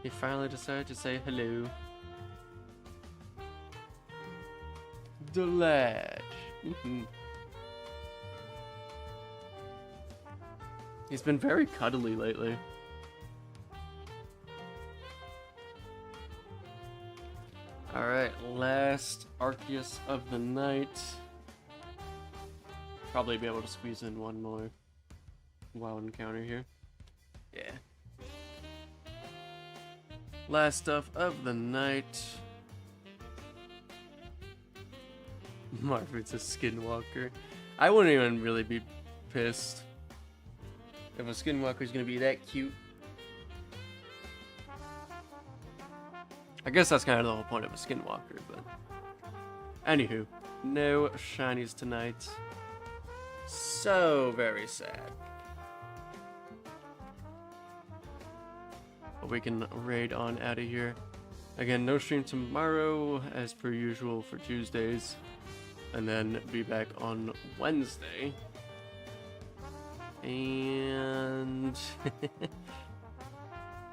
He finally decided to say hello. The lad. He's been very cuddly lately. Alright, last Arceus of the night. Probably be able to squeeze in one more wild encounter here. Yeah. Last stuff of the night. Marvin's a skinwalker. I wouldn't even really be pissed if a skinwalker's gonna be that cute. I guess that's kind of the whole point of a skinwalker, but anywho, no shinies tonight. So very sad. But we can raid on out of here. Again, no stream tomorrow as per usual for Tuesdays, and then be back on Wednesday. And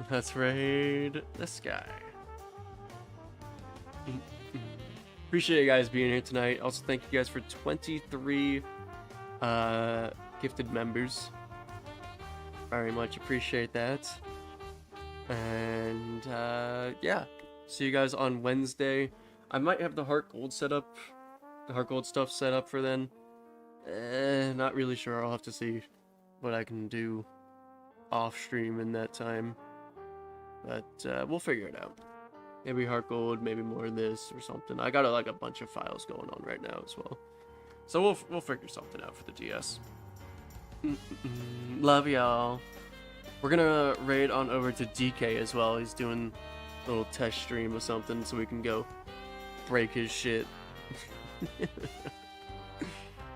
let's raid this guy. Appreciate you guys being here tonight. Also, thank you guys for 23 gifted members. Very much appreciate that. And yeah, see you guys on Wednesday. I might have the Heart Gold set up, the Heart Gold stuff set up for then. Not really sure. I'll have to see what I can do off stream in that time. But we'll figure it out. Maybe Heart Gold, maybe more of this or something. I got like a bunch of files going on right now as well. So we'll figure something out for the DS. Love y'all. We're gonna raid on over to DK as well. He's doing a little test stream or something, so we can go break his shit.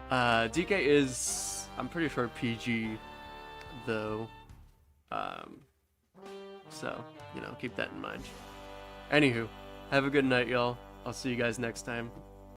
DK is, I'm pretty sure, PG though. So, you know, keep that in mind. Anywho, have a good night, y'all. I'll see you guys next time.